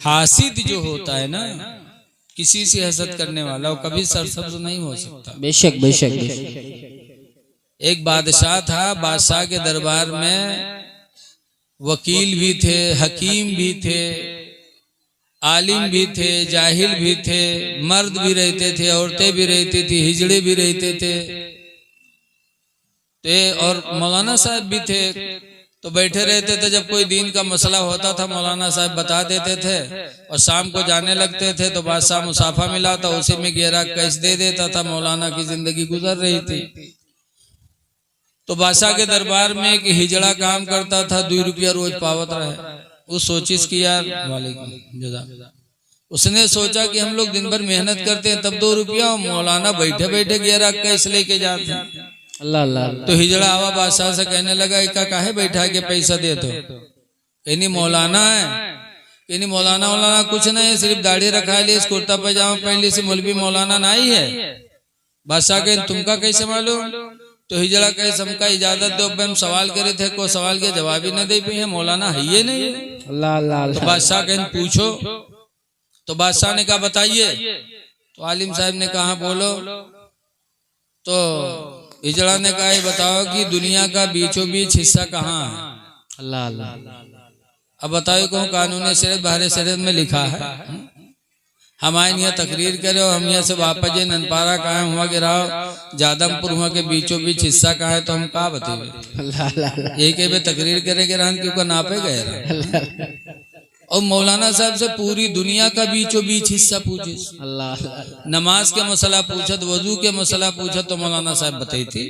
हासिद जो होता है ना, किसी से हसद करने वाला, वो कभी सरसब्ज नहीं हो सकता। बेशक बेशक बेशक। एक बादशाह था, बादशाह के दरबार में वकील भी थे, हकीम भी थे, आलिम भी थे, जाहिल भी थे, मर्द भी रहते थे, औरतें भी रहती थी, हिजड़े भी रहते थे, और मौलाना साहब भी थे। तो बैठे रहते थे, जब कोई दीन का मसला होता था मौलाना साहब बता देते थे, और शाम को जाने लगते थे तो बादशाह मुसाफा मिला था, उसी में 11 कैश दे देता था। मौलाना की जिंदगी गुजर रही थी। तो बादशाह के दरबार में एक हिजड़ा काम करता था, 2 रुपया रोज पावत रहे। वो सोचिस कि यार उसने सोचा कि हम लोग दिन भर मेहनत करते हैं तब 2 रुपया, मौलाना बैठे बैठे 11 कैश लेके जाते हैं। अल्लाह अल्लाह। तो हिजड़ा आवा बादशाह से कहने लगा, इका काहे बैठा के पैसा दे दो? कहनी मौलाना है। कहनी मौलाना मौलाना कुछ नहीं, सिर्फ दाढ़ी रखा ली, कुर्ता पैजामा पहन ली, से मौलवी मौलाना नहीं है। बादशाह कहे तुमका कैसे मालूम? तो हिजड़ा कहे हमका इजाजत दो, हम सवाल करे थे, कोई सवाल के जवाब ही न दे पाए, मौलाना है ये नहीं। अल्लाह अल्लाह। तो बादशाह कहे पूछो। तो बादशाह ने कहा बताइए। तो आलिम साहब ने कहा बोलो। तो हिजड़ा ने कहा बताओ कि दुनिया का बीचों बीच हिस्सा कहाँ है? अल्लाह अल्लाह। अब बताओ कौन कानून शरीयत बाहर शरीयत में लिखा है? हमारे यहाँ तकरीर करे और हम यहाँ से वापस जे ननपारा कहाँ हुआ गिराओ जादमपुर हुआ के बीचों बीच हिस्सा कहाँ है, तो हम कहा बताइए? एक पे तकरीर करे गिरान क्यों नापे गए। और मौलाना साहब से पूरी दुनिया का बीचों बीच हिस्सा पूछे, अल्लाह। नमाज के मसला पूछत, वजू के मसला पूछत, तो मौलाना साहब बताई थी।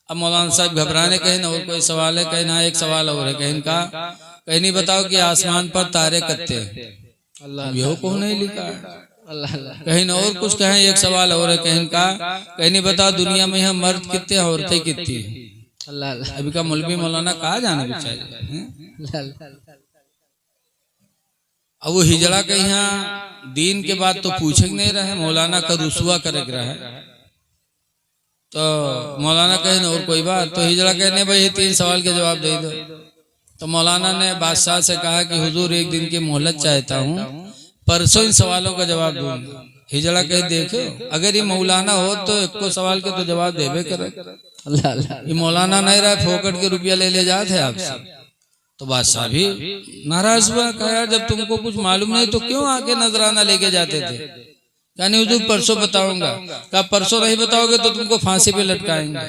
अब मौलाना साहब घबराने कहे ना और कोई सवाल है? कहे ना एक सवाल और है। कहीं का कहीं नहीं बताओ कि आसमान पर तारे कत्ते? अल्लाह यो को नहीं लिखा है। अल्लाह अल्लाह। कहीं ना और कुछ कहें, एक सवाल और है। कहीं का कहीं नहीं बताओ दुनिया में यहाँ मर्द कितने औरतें कितनी? अल्लाह अल्लाह। अभी का मौलवी मौलाना कहा जाने बेचारे। अब वो हिजड़ा के यहाँ दीन के बाद तो पूछे नहीं रहे, मौलाना का रुसवा करे रहे। तो मौलाना कहे न और कोई बात? तो हिजड़ा कहने भाई 3 सवाल के जवाब दे दो। तो मौलाना ने बादशाह से कहा कि हुजूर एक दिन की मोहलत चाहता हूँ, परसों इन सवालों का जवाब दूंगा। हिजड़ा कहे देखो अगर ये मौलाना हो तो एक को सवाल के तो जवाब देवे करे। अल्लाह अल्लाह। ये मौलाना नहीं रहा, फोकट के रुपया ले जाते आपसे। तो बादशाह भी नाराज हुआ, कहा यार जब तुमको कुछ मालूम नहीं तो क्यों आके नजराना लेके जाते थे? यानी हुजूर परसों बताऊंगा। कहा परसों नहीं बताओगे तो तुमको फांसी पे लटकाएंगे।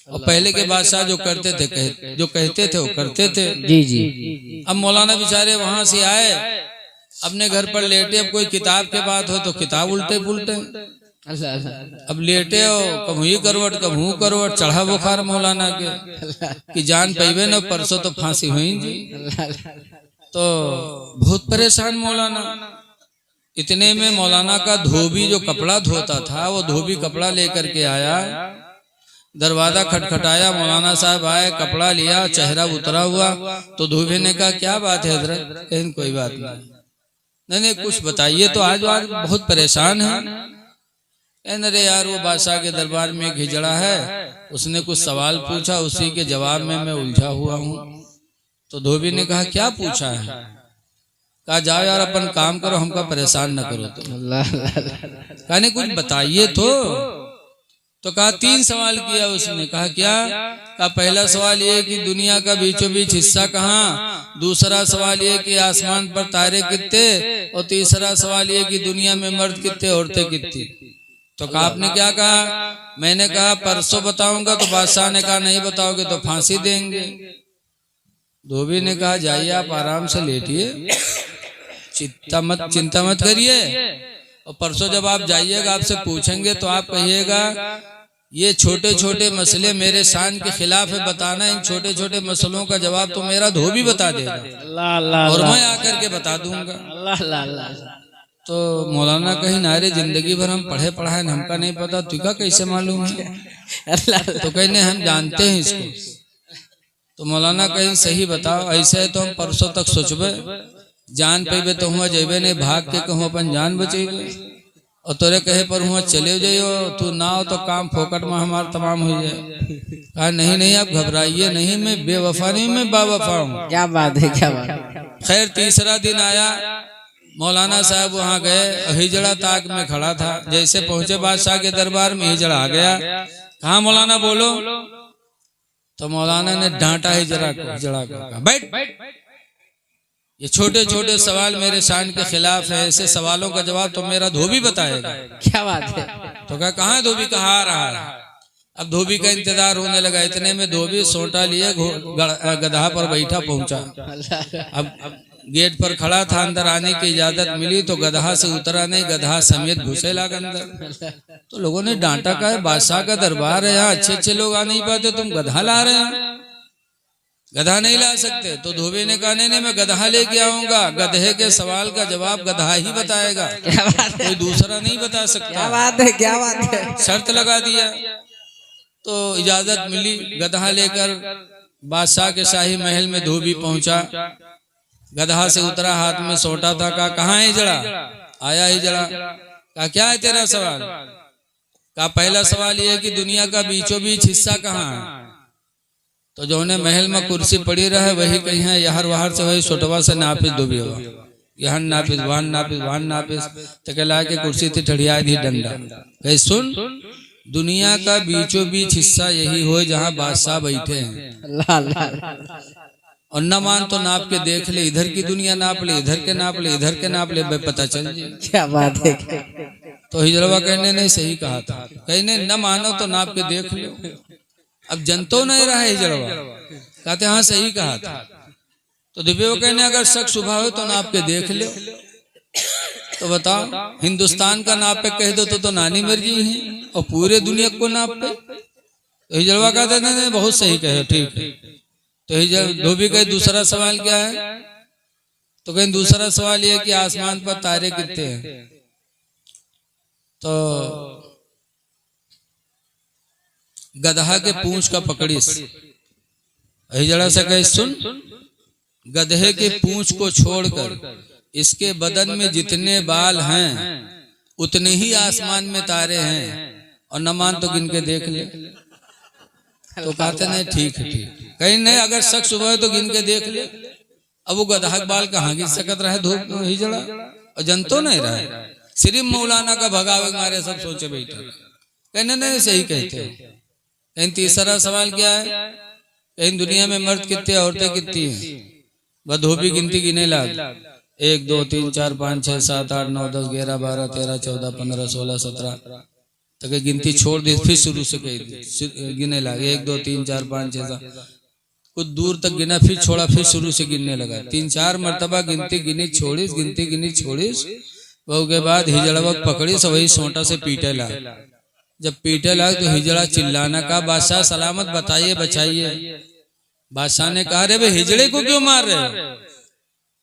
और पहले के बादशाह जो करते थे जो कहते थे वो करते थे। जी जी। अब मौलाना बेचारे वहां से आए, अपने घर पर लेटे। अब कोई किताब के बात हो तो किताब उल्टे पुलटे। अब लेटे हो कभी ही करवट कभी करवट, चढ़ा बुखार मौलाना के कि जान पैबे न परसों तो फांसी हुई जी। तो बहुत परेशान मौलाना। इतने में मौलाना का धोबी जो कपड़ा धोता था, वो धोबी कपड़ा लेकर के आया, दरवाजा खटखटाया, मौलाना साहब आए, कपड़ा लिया, चेहरा उतरा हुआ। तो धोबी ने कहा क्या बात है हजरत? कहीं कोई बात नहीं कुछ बताइए। तो आज बहुत परेशान है। अरे यार वो बादशाह के दरबार में एक हिजड़ा है, उसने कुछ सवाल पूछा, उसी के जवाब में मैं उलझा हुआ हूँ। तो धोबी ने कहा क्या पूछा है? कहा जाओ यार अपन काम करो, हमका परेशान न करो। तो कहा नहीं कुछ बताइए तो कहा 3 सवाल किया उसने। कहा क्या? कहा पहला सवाल ये कि दुनिया का बीचों बीच हिस्सा कहाँ, दूसरा सवाल ये कि आसमान पर तारे कितने, और तीसरा सवाल ये कि दुनिया में मर्द कितने औरतें कितनी। तो कहा आपने क्या कहा? मैंने कहा परसों बताऊंगा। तो बादशाह ने कहा नहीं बताओगे तो फांसी देंगे। धोबी ने कहा जाइए आप आराम से लेटिए, चिंता मत करिए, और परसों जब आप जाइएगा आपसे पूछेंगे तो आप कहिएगा ये छोटे छोटे मसले मेरे शान के खिलाफ है, बताना इन छोटे छोटे मसलों का जवाब तो मेरा धोबी बता देगा और मैं आकर के बता दूंगा। तो मौलाना कहीं नारे जिंदगी भर हम पढ़े पढ़ाए हमका नहीं पता, तुका कैसे मालूम है? तो कहने हम जानते हैं इसको। तो मौलाना कहीं सही बताओ, ऐसे है तो हम परसों तक सोचबे, जान पेबे तो हुआ जेबे नहीं, भाग के कहूँ अपन जान बचेबे। और तोरे कहे पर हुआ चले जाइयो, तू ना हो तो काम फोकट में हमारा तमाम हो जाए। कहा नहीं नहीं आप घबराइए नहीं, मैं बेवफा नहीं, मैं बावफा हूँ। क्या बात है, क्या बात है। खैर तीसरा दिन आया, मौलाना साहब वहां गए, हिजड़ा ताक में खड़ा था। जैसे पहुंचे बादशाह के दरबार में, हिजड़ा आ गया। कहा मौलाना बोलो। तो मौलाना ने डांटा हिजड़ा को, कहा बैठ, ये छोटे छोटे सवाल मेरे शान के खिलाफ है, ऐसे सवालों का जवाब तो मेरा धोबी बताएगा। क्या बात है। तो कहा है धोबी, कहा आ रहा है। अब धोबी का इंतजार होने लगा। इतने में धोबी सोटा लिए गधा पर बैठा पहुंचा। अब गेट पर खड़ा था, अंदर आने की इजाजत मिली तो गधा से उतरा नहीं, गधा समेत घुसे लगा अंदर। तो लोगों ने डांटा, कहा बादशाह का दरबार है, यहाँ अच्छे अच्छे लोग आ नहीं पाते, तुम गधा ला रहे हैं, गधा नहीं ला सकते। तो धोबी ने कहा नहीं मैं गधा लेके आऊंगा, गधे के सवाल का जवाब गधा ही बताएगा, कोई दूसरा नहीं बता सकता। क्या बात है, क्या बात है। शर्त लगा दिया। तो इजाजत मिली, गधा लेकर बादशाह के शाही महल में धोबी पहुंचा। गधा से उतरा, हाथ में सोटा था। कहा कहाँ है हिजड़ा? आया हिजड़ा। कहा क्या है तेरा सवाल? कहा पहला सवाल यह है कि दुनिया का बीचों बीच हिस्सा कहाँ है? तो जो ने महल में कुर्सी पड़ी रहे वही कहीं है, यहर वहर से वही सोटवा से नापिस डूबी होगा, यहाँ नापिस वहां नापिस वहां नापिस, तो कहला के कुर्सी थी ठड़िया दी डंडा। कहे सुन, दुनिया का बीचों बीच हिस्सा यही हो जहाँ बादशाह बैठे हैं, और न मान तो नाप के देख ले, इधर की दुनिया नाप ले, इधर के नाप ले, इधर के नाप ले, पता चल जाए। क्या बात है। तो हिजड़वा कहने ने सही कहा था, कहने न मानो तो नाप के देख लो। अब जनतो नहीं रहा हिजड़वा, कहते हाँ सही कहा था। तो दिव्य कहने अगर शक सुबह हो तो नाप के देख लो। तो बताओ, हिंदुस्तान का नाप पे कह दो तो नानी मर्जी है, और पूरे दुनिया को नाप पे। तो हिजड़वा कहते नहीं बहुत सही कहे, ठीक है। तो धोबी कहे दूसरा सवाल क्या है? तो कहीं दूसरा सवाल ये कि आसमान पर तारे कितने हैं? तो गधा के पूंछ का पकड़िस। हिजड़ा से कहे सुन, गधे के पूंछ को छोड़कर इसके बदन में जितने बाल हैं उतने ही आसमान में तारे हैं, और न मान तो गिन के देख ले। तो कहते नहीं ठीक है, ठीक। कहीं नहीं अगर शक सुबह है तो गिन के देख ले। अब वो गधा के बाल कहाँ गिन सकत रहे धूप हिजड़ा, और जनतो नहीं रहे, सिर्फ मौलाना का भगावे मारे सब सोचे बैठे। कहने नहीं सही कहते। कहीं तीसरा सवाल क्या है? कहीं दुनिया में मर्द कितने, औरतें कितनी हैं? वह धोबी गिनती गिने लाग, 1 2 3 4 5 6 7 8 9 10 11 12 13 14 15 16 17 तक गिनती छोड़ दी। फिर शुरू से कह दी, गिने लगे 1 2 3 4 5 6 7, कुछ दूर तक गिना, फिर छोड़ा, फिर शुरू से गिनने लगा। 3-4 मरतबा गिनती गिनी छोड़ीस, गिनती गिनी छोड़ीस। वो के बाद हिजड़वा पकड़ी से वही सोटा से पीटे ला। जब पीटे लगा तो हिजड़ा चिल्लाना का बादशाह सलामत बताइए बचाइए। बादशाह ने कहा रे हिजड़े को क्यों मार रहे हो?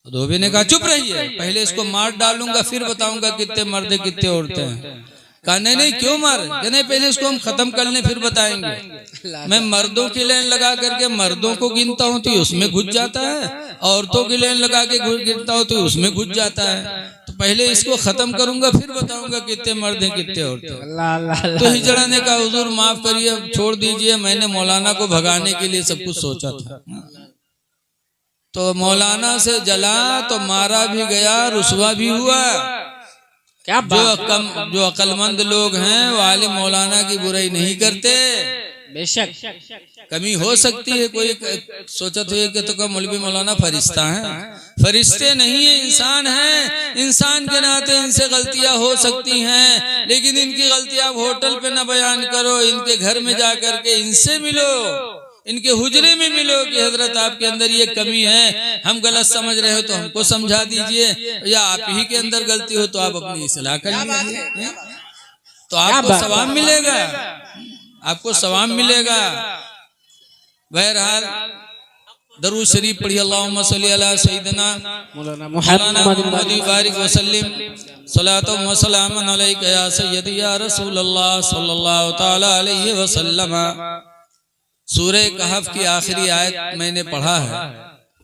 तो धोबी ने कहा चुप रहिए, पहले इसको मार डालूंगा फिर बताऊंगा कितने मर्द कितने औरतें हैं। कहा नहीं क्यों मार? नहीं पहले इसको हम खत्म कर लें फिर बताएंगे। मैं मर्दों की लाइन लगा करके मर्दों को गिनता हूँ तो उसमें घुस जाता है, औरतों की लाइन लगा के गिनता हूँ तो उसमें घुस जाता है। तो पहले इसको खत्म करूंगा फिर बताऊंगा कितने मर्द हैं कितने औरतें। तो हिजड़ा ने कहा हुजूर माफ करिए, छोड़ दीजिए, मैंने मौलाना को भगाने के लिए सब कुछ सोचा था। तो मौलाना से जला तो मारा भी गया, रुसवा भी हुआ। क्या जो अक्लमंद लोग हैं वो आलिम मौलाना की बुराई नहीं करते। बेशक कमी हो सकती है, कोई सोचत है कि तो मौलवी मौलाना फरिश्ता है, फरिश्ते नहीं है, इंसान हैं। इंसान के नाते इनसे गलतियां हो सकती हैं, लेकिन इनकी गलतियां होटल पे न बयान करो, इनके घर में जा करके इनसे मिलो, इनके हुजरे में मिलो कि हजरत आपके अंदर ये कमी है, हम गलत समझ रहे हो तो हमको समझा दीजिए, या आप ही के अंदर गलती हो तो आप अपनी इस्लाह कर लीजिए, तो आपको सवाब मिलेगा, आपको सवाब मिलेगा। बहरहाल दरूद शरीफ पढ़िए, अल्लाहुम्मा सल्ली अला सय्यिदना मौलाना मुहम्मद बारिक वसल्लिम सलातो व सलामन अलैका या सय्यदी या रसूलल्लाह सल्लल्लाहु तआला अलैहि वसल्लम। सूरह कहफ की आखिरी आयत मैंने पढ़ा है,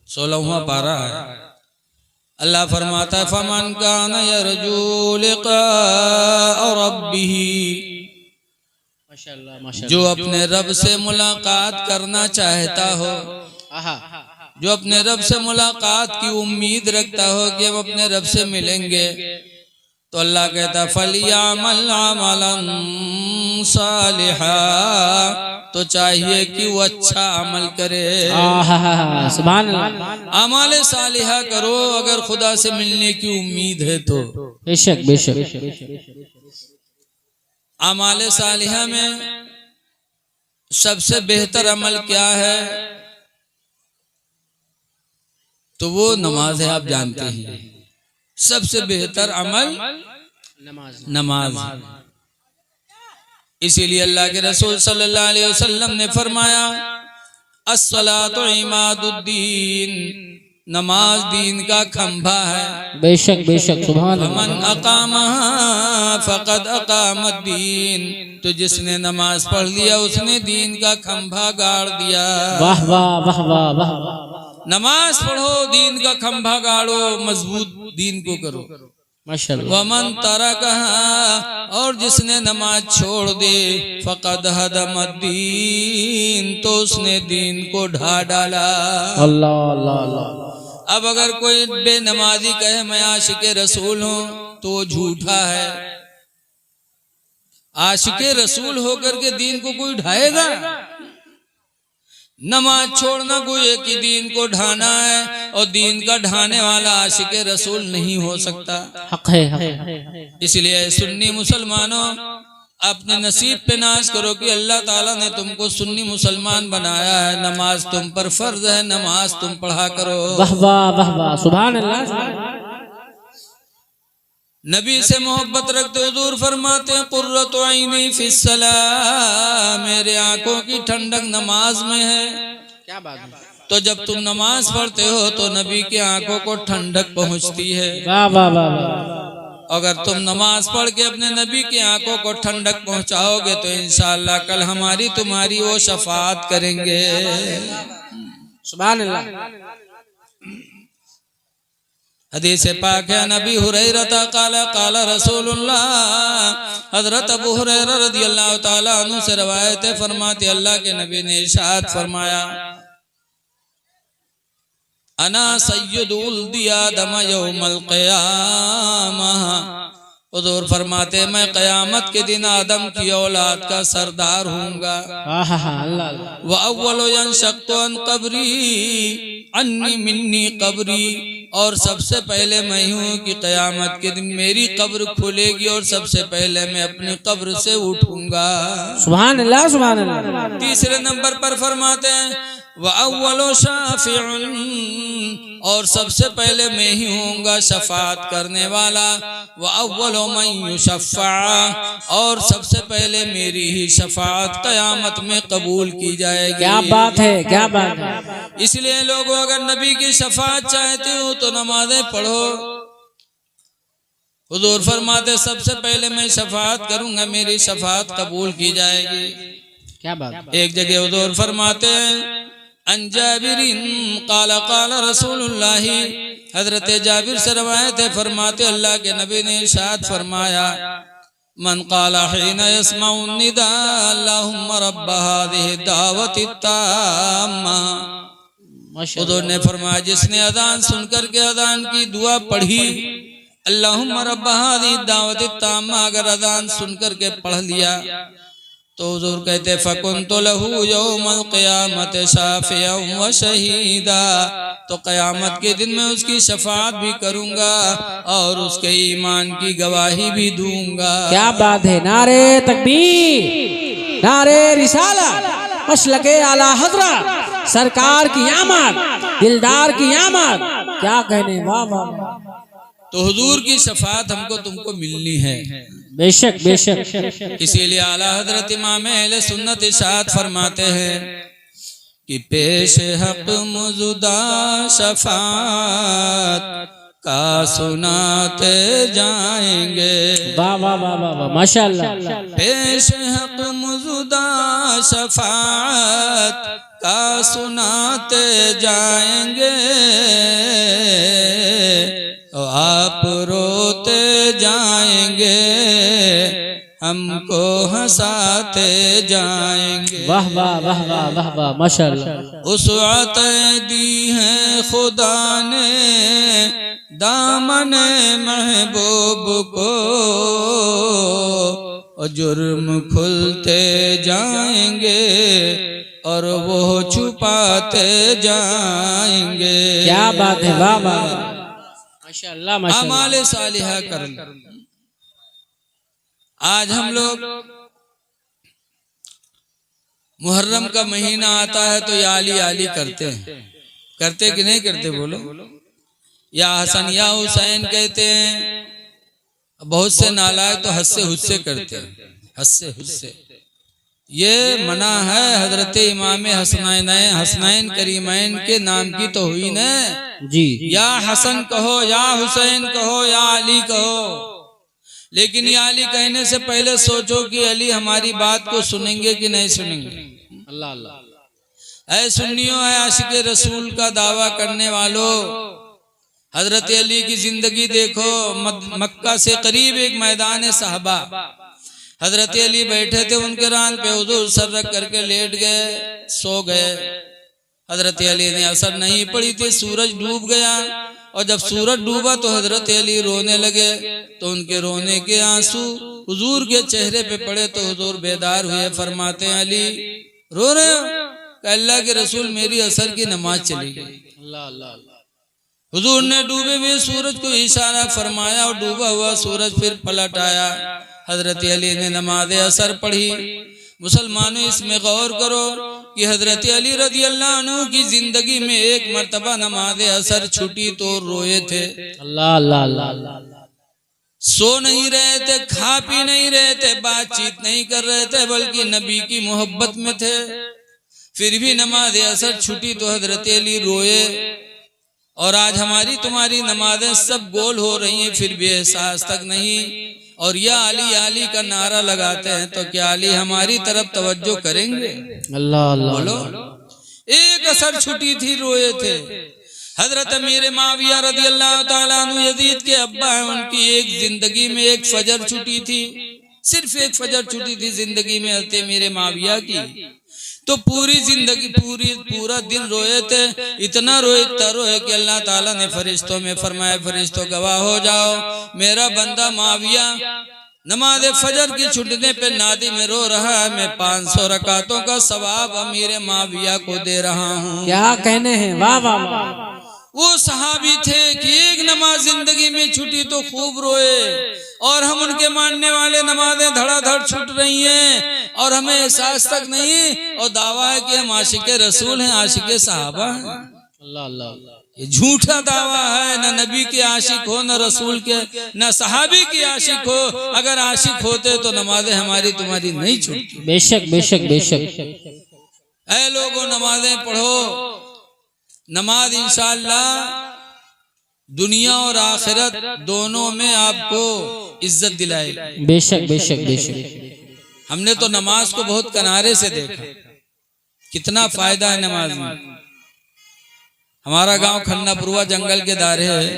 16वां पारा है। अल्लाह फरमाता है फमन कान यरजू लिका रब्बिही, माशाल्लाह माशाल्लाह। जो अपने रब से मुलाकात करना चाहता हो, आहा, जो अपने रब से मुलाकात की उम्मीद रखता हो कि हम अपने रब से मिलेंगे, तो अल्लाह कहता फलियामल अमलन सालिहा, तो चाहिए कि वो अच्छा अमल करे। आहा, सुभान अल्लाह। अमल सालिहा करो अगर खुदा से मिलने की उम्मीद है तो। बेशक बेशक। अमल सालिहा में सबसे बेहतर अमल क्या है? तो वो नमाज है। आप जानते हैं सबसे बेहतर अमल नमाज। इसीलिए अल्लाह के रसूल सल्लल्लाहु अलैहि वसल्लम ने फरमाया अस्सलातु इमादुद्दीन, नमाज दीन का खंभा है। बेशक बेशक, सुभान अल्लाह। मन अकामहा फकद अकामद्दीन, तो जिसने नमाज पढ़ लिया उसने दीन का खंभा गाड़ दिया। वाह वाह वाह वाह वाह। नमाज पढ़ो, दीन का खंभा गाड़ो, मजबूत दीन को करो। माशाल्लाह। वमन तरकहा, और जिसने नमाज छोड़ दे फकद हदमद्दीन, तो उसने दीन को ढा डाला। अल्लाह अल्लाह अल्लाह। अब अगर कोई बेनमाजी कहे मैं आशिक रसूल हूं तो वो झूठा है। आशिक रसूल होकर के दीन को कोई ढाएगा? नमाज छोड़ना कोई कि दीन को ढाना है, और दीन का ढाने वाला आशिक रसूल नहीं हो सकता। हक है, हक है। इसलिए सुन्नी मुसलमानों, अपने नसीब पे नाज करो कि अल्लाह ताला ने तुमको सुन्नी मुसलमान बनाया है। नमाज तुम पर फर्ज है, नमाज तुम पढ़ा करो। वाह वाह वाह वाह, सुभान अल्लाह। नबी से मोहब्बत रखते हुजूर फरमाते हैं कुर्रतु ऐनी फिस्सलाह, मेरे आंखों की ठंडक नमाज में है। क्या बात है। तो जब तुम नमाज पढ़ते हो तो नबी की आंखों को ठंडक पहुंचती है। वाह वाह वाह वाह। अगर तुम नमाज पढ़ के अपने नबी की आंखों को ठंडक पहुंचाओगे तो इंशाअल्लाह कल हमारी तुम्हारी वो शफाअत करेंगे। सुभान अल्लाह। हदीस पाक है नबी हुरैरा काला काला रसूलुल्लाह, हजरत अबू हुरैरा रदियल्लाहु ताला अन्हु से रवायत है, फरमाते अल्लाह के नबी ने इरशाद फरमाया अना सय्यदुल आदम यौमल क़यामह, हुजूर फरमाते मैं क़यामत के दिन आदम की औलाद का सरदार हूँगा। व अव्वलु यंशक़्क़ु अन क़ब्री अन्नी मिन्नी क़ब्री, और सबसे पहले मैं हूँ कि क़यामत के दिन मेरी कब्र खुलेगी और सबसे पहले मैं अपनी कब्र से उठूंगा। सुभान अल्लाह सुभान अल्लाह। तीसरे नंबर पर फरमाते हैं व अव्वलु शाफ़िउन, और सबसे पहले मैं ही होऊंगा शफात करने वाला। व अव्वलु मन युशफ़्फ़ा, और सबसे पहले मेरी ही शफात क़यामत में कबूल की जाएगी। क्या बात है, क्या बात है। इसलिए लोगों अगर नबी की शफात चाहते हो तो नमाजें पढ़ो। हुजूर फरमाते सबसे पहले मैं शफात करूंगा, मेरी शफात कबूल की जाएगी। क्या बात। एक जगह हुजूर फरमाते हैं अन जाबिरिन काला काला रसूलुल्लाह, हजरत जाबिर से रवायत है, फरमाते अल्लाह के नबी ने इरशाद फरमाया मन काला हिना यस्माउ निदा अल्लाहुम्मा रब्ब हादिहि दावति ताम्मा, हुजूर ने फरमाया जिसने अजान सुनकर के अजान की दुआ पढ़ी अल्लाहुम्मा रब्ब हादिहि दावति ताम्मा, अगर अजान सुनकर के पढ़ लिया तो हुजूर कहते फकुन्तु लहू यौमल क़यामत शाफ़िअन व शहीदा, तो क़यामत के दिन मैं उसकी शफाअत भी करूंगा और उसके ईमान की गवाही भी दूंगा। क्या बात है। नारे तकबीर, नारे रिसाला, मसलके आला हज़रत सरकार की आमद, दिलदार की आमद, क्या कहने। वाह वाह। तो हुजूर की शफाअत हमको तुमको मिलनी है। बेशक बेशक। इसीलिए आला हजरत इमाम अहले सुन्नत इरशाद फरमाते हैं कि पेश हक मुजुदा शफात का सुनाते जाएंगे। वाह वाह वाह वाह वाह, माशाअल्लाह। पेश हक मुजुदा शफाअत का सुनाते जाएंगे, और आप रोते जाएंगे, हमको हंसाते जाएंगे। वाह वाह वाह वाह वाह वाह, माशाअल्लाह। उसअत दी है खुदा ने दामन महबूब को, और जुर्म खुलते जाएंगे और वो छुपाते जाएंगे। क्या बात है, वाह वाह माशाअल्लाह माशाअल्लाह। अमाले सालिहा कर। आज हम लोग मुहर्रम का महीना आता है तो या अली आली करते हैं, करते कि नहीं करते बोलो? या हसन या हुसैन कहते हैं। बहुत से नालायक तो हद से हुस्से करते हैं, हद से हुस्से। ये मना है। हजरत इमाम हसनैन करीमैन के नाम की तो हुई न जी। या हसन कहो, या हुसैन कहो, या अली कहो, लेकिन ये अली कहने से पहले सोचो कि अली हमारी बात को सुनेंगे कि नहीं सुनेंगे। अल्लाह अल्लाह। ऐ सुन्नियों, है आशिक रसूल का दावा करने वालों, हजरत अली की जिंदगी देखो। मक्का से करीब एक मैदान साहबा, हजरत अली बैठे थे, उनके रान पे हुजूर सर रख करके लेट गए, सो गए। हजरत अली ने असर नहीं पड़ी थी, सूरज डूब गया, और जब सूरज डूबा तो हजरत अली रोने लगे, तो उनके रोने के आंसू हुजूर के चेहरे पे पड़े, तो हुजूर बेदार हुए। फरमाते हैं, अली रो रहे हो? अल्लाह के रसूल, मेरी असर की नमाज चली गई। अल्लाह अल्लाह। हुजूर ने डूबे हुए सूरज को इशारा फरमाया, और डूबा हुआ सूरज फिर पलट आया। हजरत अली ने नमाज असर पढ़ी। मुसलमानों, इसमें गौर करो कि हजरत अली रज़ी अल्लाह अन्हु की जिंदगी में एक मर्तबा नमाज असर छुटी तो रोए थे। अल्लाह अल्लाह अल्लाह। सो नहीं रहे थे, खा पी नहीं रहे थे, बातचीत नहीं कर रहे थे, बल्कि नबी की मोहब्बत में थे। फिर भी नमाज असर छुटी तो हजरत अली रोए। और आज हमारी तुम्हारी नमाजें सब गोल हो रही हैं, फिर भी एहसास तक नहीं। और या अली अली का नारा लगाते हैं, तो क्या अली हमारी तरफ तवज्जो करेंगे? अल्लाह अल्लाह। बोलो। एक असर छुटी थी, रोए थे। हजरत अमीर माविया रज़ी अल्लाह ताला अन्हु, यजीद के अब्बा हैं, उनकी एक जिंदगी में एक फजर छुटी थी, सिर्फ एक फजर छुटी थी जिंदगी में हजरत अमीर माविया की। तो पूरी जिंदगी पूरा दिन रोए थे। इतना रोए कि अल्लाह ताला ने फरिश्तों में फरमाया, फरिश्तों गवाह हो जाओ, मेरा बंदा माविया नमाज फजर की छुटने पे नादी में रो रहा है। मैं 500 रकातों का सवाब अमीर माविया को दे रहा हूँ। क्या कहने हैं, वाह वाह वाह। वो सहाबी थे कि एक नमाज जिंदगी में छुटी तो खूब रोए, और हम उनके मानने वाले नमाजें धड़ाधड़ छूट रही हैं और हमें एहसास तक नहीं, और दावा है कि हम आशिक रसूल हैं, आशिक सहाबा हैं। अल्लाह अल्लाह। ये झूठा दावा है। न नबी के आशिक हो, न रसूल के, न सहाबी के आशिक हो। अगर आशिक होते तो नमाजें हमारी तुम्हारी नहीं छूटती। बेशक बेशक बेशक। ऐ लोगों, नमाजें पढ़ो। नमाज इंशाअल्लाह दुनिया और आखिरत दोनों में आपको इज्जत दिलाएगी। बेशक बेशक बेशक। हमने तो नमाज को बहुत किनारे से देखा, कितना फायदा है नमाज में। हमारा गांव खन्नापुरवा जंगल के दायरे है।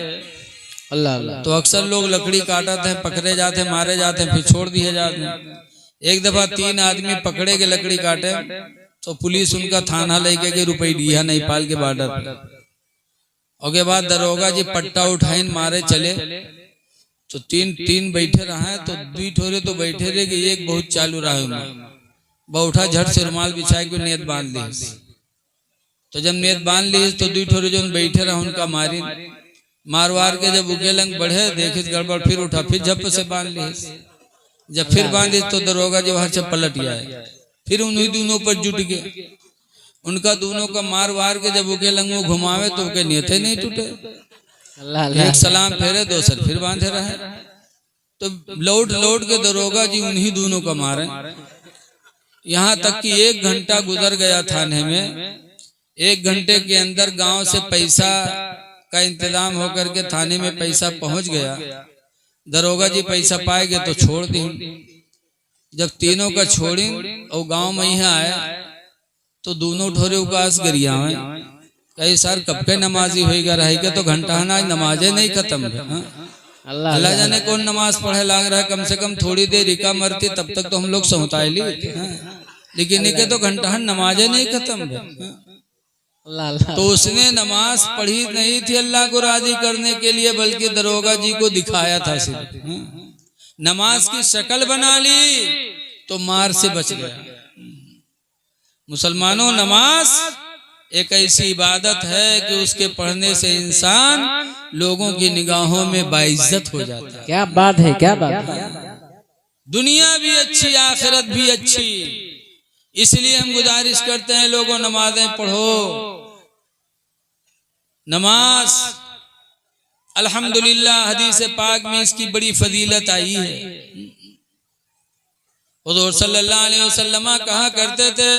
अल्लाह अल्लाह। तो अक्सर लोग लकड़ी काटते हैं, पकड़े जाते हैं, मारे जाते हैं, फिर छोड़ दिए जाते हैं। एक दफा 3 आदमी पकड़े के लकड़ी काटे, तो पुलिस उनका थाना लेके गई रुपैया नेपाल के बॉर्डर पर। और के बाद दरोगा जी पट्टा उठाइन मारे चले, तो तीन बैठे रहा, तो 2 ठोरे तो बैठे रहे कि एक बहुत चालू रहा। बहुठा झट से रुमाल बिछाए को नियत बांध ली। तो जब नियत बांध ली तो 2 ठोरे जो बैठे रहा उनका मारी, मारवार के जब उकेलंग बढ़े, देखे गड़बड़, फिर उठा, फिर झप से बांध ली। जब फिर बांधी तो दरोगा जो वहां से पलट गया, फिर उन्हीं दोनों पर जुट गए। उनका दोनों का मार वार के जब उके लंग घुमावे तो उनके नियते नहीं टूटे। एक सलाम फेरे, दोसर फिर बांधे रहे। तो लौट के दरोगा जी उन्हीं दोनों का मारे। यहाँ तक कि 1 घंटा गुजर गया थाने में। 1 घंटे के अंदर गांव से पैसा का इंतजाम होकर के थाने में पैसा पहुंच गया। दरोगा जी पैसा पाएंगे तो छोड़ दी। जब तीनों का छोड़ी और गांव में यहाँ आए तो दोनों ठोरे उकास गरिया कई सार कब के नमाजी होगा रहेगा तो घंटा आज नमाजें नहीं खत्म। अल्लाह जाने कौन नमाज पढ़े लाग रहा है, कम से कम थोड़ी देर रिका मरती तब तक तो हम लोग सहुताई ली, लेकिन इनके तो घंटा नमाजें नहीं खत्म। तो उसने नमाज पढ़ी नहीं थी अल्लाह को राजी करने के लिए, बल्कि दरोगा जी को दिखाया था सिर्फ। नमाज की शक्ल बना ली तो मार से बच गया। मुसलमानों, नमाज एक ऐसी इबादत है कि उसके पढ़ने से इंसान लोगों की निगाहों में बाइज्जत हो जाता है। क्या बात है, क्या बात है। दुनिया भी अच्छी, आखिरत भी अच्छी। इसलिए हम गुजारिश करते हैं लोगों, नमाजें पढ़ो। नमाज अल्हम्दुलिल्लाह हदीस पाक में इसकी बड़ी फजीलत आई है। हुज़ूर सल्लल्लाहु अलैहि वसल्लम कहा करते थे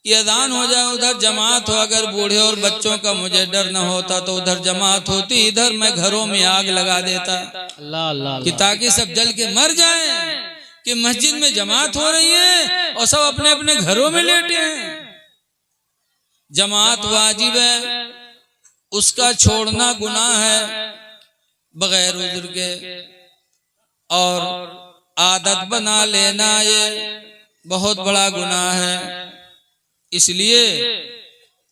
कि अजान हो जाए उधर जमात हो, अगर बूढ़े और बच्चों का मुझे डर न होता तो उधर जमात होती, इधर मैं घरों में आग लगा देता। अल्लाह अल्लाह, कि ताकि सब जल के मर जाएं कि मस्जिद में जमात हो रही है और सब अपने अपने घरों में लेटे हैं। जमात वाजिब है, उसका छोड़ना गुनाह है बगैर उज़्र के, और आदत बना लेना ये बहुत बड़ा गुनाह है। इसलिए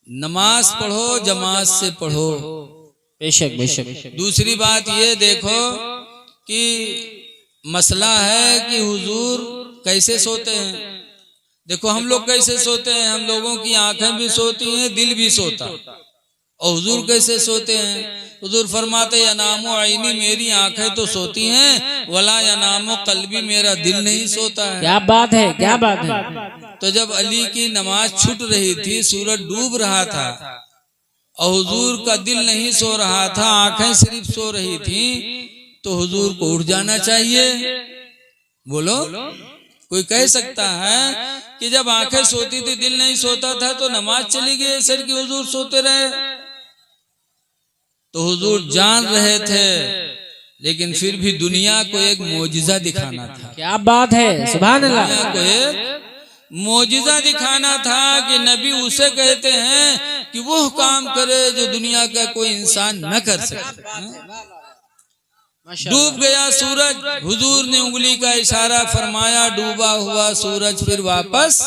नमाज पढ़ो, जमात से पढ़ो। बेशक बेशक। दूसरी बात ये देखो कि मसला है कि हुजूर कैसे सोते हैं। देखो हम लोग कैसे सोते हैं, हम लोगों की आंखें भी सोती हैं, दिल भी सोता। और हुजूर कैसे सोते हैं? हुजूर फरमाते यनामो आईनी, मेरी आंखें तो सोती हैं, वला यनामो कल्बी, मेरा दिल नहीं सोता है। क्या बात है, क्या बात है। तो जब अली की नमाज छूट रही थी, सूरज डूब रहा था और हुजूर का दिल नहीं सो रहा था, आंखें सिर्फ सो रही थी, तो हुजूर को उठ जाना चाहिए। बोलो, कोई कह सकता है कि जब आंखें सोती थी दिल नहीं सोता था तो नमाज चली गई सर की, हुजूर सोते रहे? तो हुजूर जान रहे थे, लेकिन फिर भी दुनिया को एक मोजिजा दिखाना था। क्या बात है, सुभान अल्लाह। दुनिया को एक मोजिजा दिखाना था कि नबी उसे कहते हैं कि वो काम करे जो दुनिया का कोई इंसान न कर सके। डूब गया सूरज, हुजूर ने उंगली का इशारा फरमाया, डूबा हुआ सूरज फिर वापस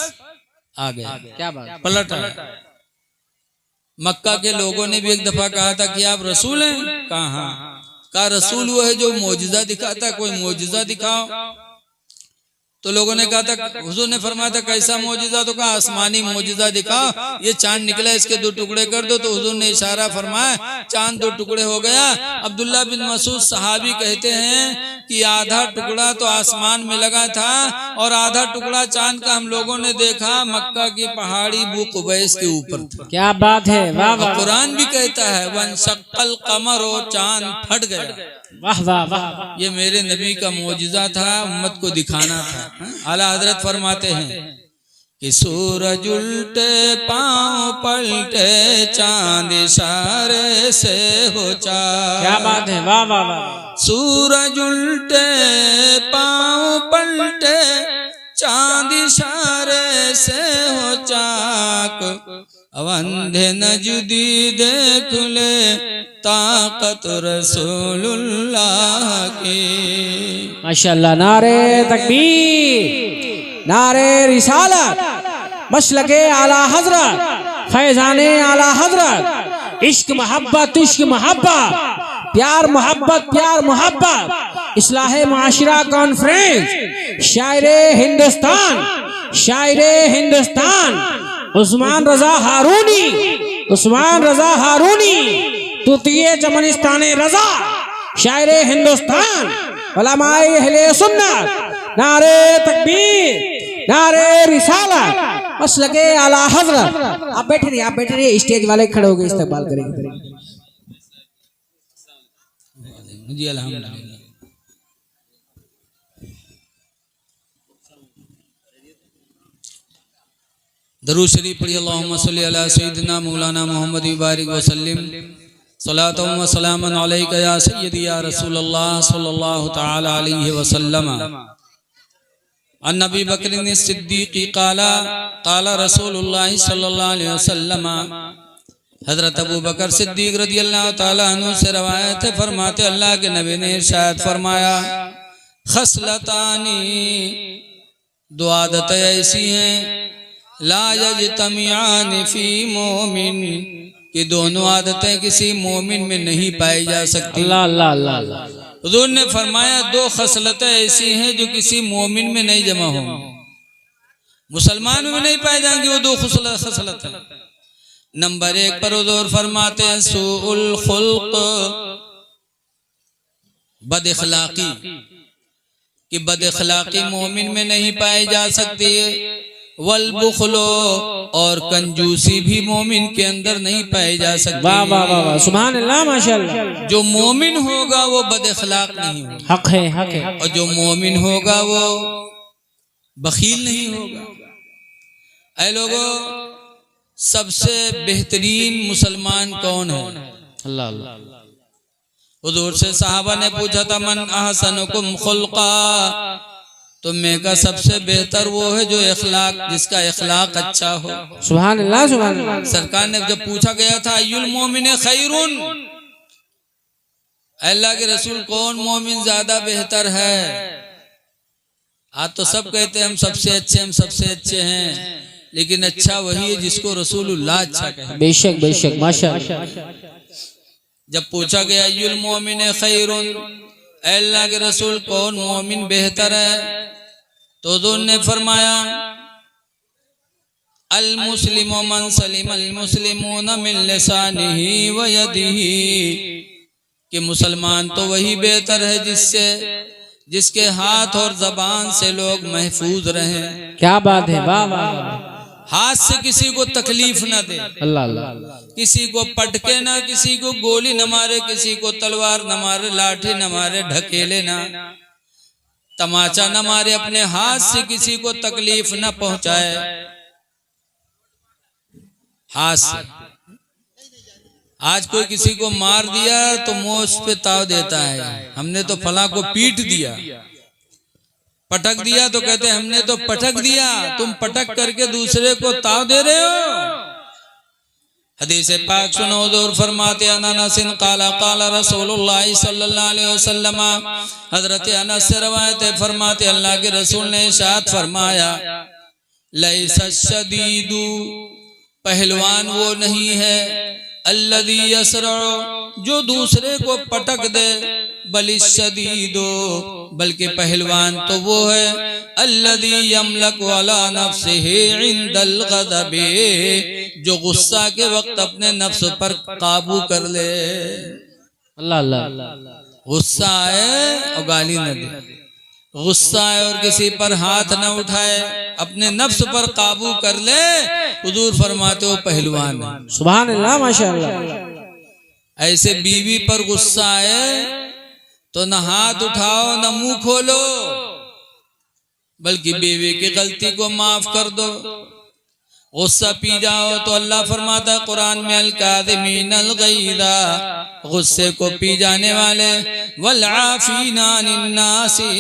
आ गया। क्या बात, पलट आया। मक्का के लोगों ने भी एक दफा कहा था कि आप रसूल हैं? कहा रसूल वो है जो मोजिजा दिखाता, कोई मोजिजा दिखाओ। तो लोगों ने कहा था, हुजूर ने फरमाया था कैसा मोजिजा? तो कहा आसमानी मोजिजा दिखाओ, ये चांद निकला इसके 2 टुकड़े कर दो। तो हुजूर ने इशारा फरमाया, चांद 2 टुकड़े हो गया। अब्दुल्ला बिन मसूद सहाबी कहते हैं कि आधा टुकड़ा तो आसमान में लगा था और आधा टुकड़ा चांद का हम लोगों ने देखा मक्का की पहाड़ी बू कुबैस के ऊपर था। क्या बात है, वाह वाह। कुरान भी कहता है वनशक्कल कमर, और चांद फट गया। वाह वाह वाह। ये मेरे नबी का मोजिजा था, उम्मत को दिखाना था। आला हजरत फरमाते हैं कि सूरज उल्टे पांव पलटे, चांद इशारे से हो चाक। क्या बात है, वाह वाह वाह। सूरज उल्टे पांव पलटे, चांद इशारे से हो चाक। अंधे नजदी देख ले ताकत रसूलुल्लाह की। माशाअल्लाह। नारे तकबीर, नारे रिसालत, मसलके आला हजरत, फैजाने आला हजरत। इश्क मोहब्बत, इश्क मोहब्बत, प्यार मोहब्बत, प्यार मोहब्बत। इस्लाहे माशरा कॉन्फ्रेंस, शायरे हिंदुस्तान, शायरे हिंदुस्तान उस्मान रजा हारूनी, उस्मान रजा हारूनी, तुतिये चमनिस्ताने रजा, शायरे हिंदुस्तान, उलमाए अहले सुन्नत। नारे तकबीर, नारे रिसालत, मसलके आला हजरत। आप बैठे रहिए, आप बैठे रहिए, स्टेज वाले खड़े होकर इस्तकबाल करेंगे। जी अल्हम्दुलिल्लाह। दरूद शरीफ पढ़िए। अल्लाहुम्मा सल्ली अला सय्यिदिना मौलाना मुहम्मद बारिक वसल्लम। सलातुम व सलामुन अलैका या सय्यदी या रसूलल्लाह सल्लल्लाहु तआला अलैहि वसल्लम। अन नबी बकर सिद्दीक़ क़ाला क़ाला रसूलुल्लाह सल्लल्लाहु अलैहि वसल्लम। हजरत अबू बकर सिद्दीक़ रज़ियल्लाहु ताला अन्हु से रवायत है, फरमाते अल्लाह के नबी ने इरशाद फरमाया, खसलतानी, दो आदतें ऐसी हैं, ला यजतमियान फी मोमिन, कि दोनों आदतें किसी मोमिन में नहीं पाई जा सकती। अल्लाह अल्लाह अल्लाह अल्लाह। हुजूर ने फरमाया दो खसलतें ऐसी हैं जो किसी मोमिन में नहीं जमा होंगी, मुसलमान में नहीं पाई जाएंगी वो दो खसलतें। नंबर 1 पर हुजूर फरमाते हैं सुउल खुल्क, बद इखलाकी, कि बद इखलाकी मोमिन में नहीं पाई जा सकती है। वल बुखलो, और कंजूसी भी मोमिन के अंदर नहीं पाई जा सकती। वाह वाह वाह वाह, सुभान अल्लाह माशाअल्लाह। जो मोमिन होगा वो बद इखलाक नहीं होगा, हक है हक है। और जो मोमिन होगा वो बखील नहीं होगा। ऐ लोगों, सबसे बेहतरीन मुसलमान कौन है? अल्लाह अल्लाह। हुजूर से साहबा ने पूछा था, मन अहसनुकुम खुल्का, तो मैं का सबसे बेहतर वो है जो इखलाक, जिसका इखलाक अच्छा हो। सुभान अल्लाह सुभान अल्लाह। सरकार ने जब पूछा गया था अय्युल मोमिन खैरुन, अल्लाह के रसूल कौन मोमिन ज्यादा बेहतर है? आज तो सब कहते हैं हम सबसे अच्छे, हम सबसे अच्छे हैं, लेकिन अच्छा वही है जिसको रसूलुल्लाह अच्छा कहे। बेशक बेशक माशाअल्लाह। जब पूछा गया अय्युल मोमिन खैरुन, अल्लाह के रसूल कौन मोमिन बेहतर है, तो हुजूर ने फरमाया अल मुस्लिमु मन सलिमल मुस्लिमून मिन लिसानिही व यदिही, कि मुसलमान तो वही बेहतर है जिसके हाथ और जबान से लोग महफूज रहें। क्या बात है, वाह वाह वाह। हाथ से किसी को तकलीफ ना दे, अल्लाह अल्लाह। किसी को पटके ना, किसी को गोली न मारे, किसी को तलवार न मारे, लाठी न मारे, ढकेले ना, तमाचा न मारे, अपने हाथ से किसी को तकलीफ न पहुंचाए। हाथ से आज कोई किसी को मार दिया तो मुंह उस पे ताव देता है, हमने तो फला को पीट दिया। पटक दिया तो कहते हैं हमने तो पटक दिया, तुम पटक करके दूसरे को ताव दे रहे हो। हदीस पाक सुनो, हुजूर फरमाते अनस क़ाला क़ाला रसूलुल्लाह सल्लल्लाहु अलैहि वसल्लम, हजरत अनस से रवायत है, फरमाते अल्लाह के रसूल ने इरशाद फरमाया, लैसा शदीदु, पहलवान वो नहीं है, अल्लज़ी यसरउ, जो दूसरे को पटक दे, बलिश शदीदो, बल्कि पहलवान तो वो है, अल्लज़ी यमलकु अला नफ्सिही इंदल ग़ज़बी, जो गुस्सा के वक्त अपने नफ्स पर काबू कर ले। अल्लाह अल्लाह। गुस्सा आए और गाली न दे, गुस्सा आए और किसी पर हाथ न उठाए, अपने नफ्स पर काबू कर ले, हुजूर फरमाते हो पहलवान है। सुभान अल्लाह माशाअल्लाह। ऐसे बीवी पर गुस्सा आए तो न हाथ उठाओ न मुंह खोलो, बल्कि बीवी की गलती को माफ कर दो। गुस्सा पी जाओ तो अल्लाह फरमाता है कुरान में, अल काज़िमीनल गैज़ा, गुस्से को पी जाने वाले, वल आफ़ीना अनिन नासी,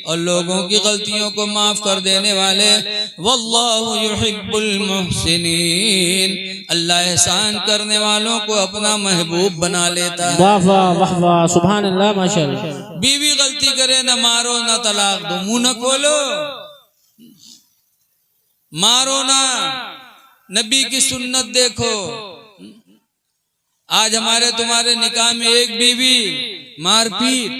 और लोगों की गलतियों को माफ कर देने वाले, वल्लाहु युहिब्बुल मुहसिनीन, अल्लाह एहसान करने वालों को अपना महबूब बना लेता है। वाह वाह वाह वाह, सुभान अल्लाह माशाअल्लाह। बीवी गलती करे न मारो न तलाक दो, मुंह न खोलो, मारो ना, नबी की सुन्नत देखो। आज हमारे तुम्हारे निकाह में एक बीवी मारपीट,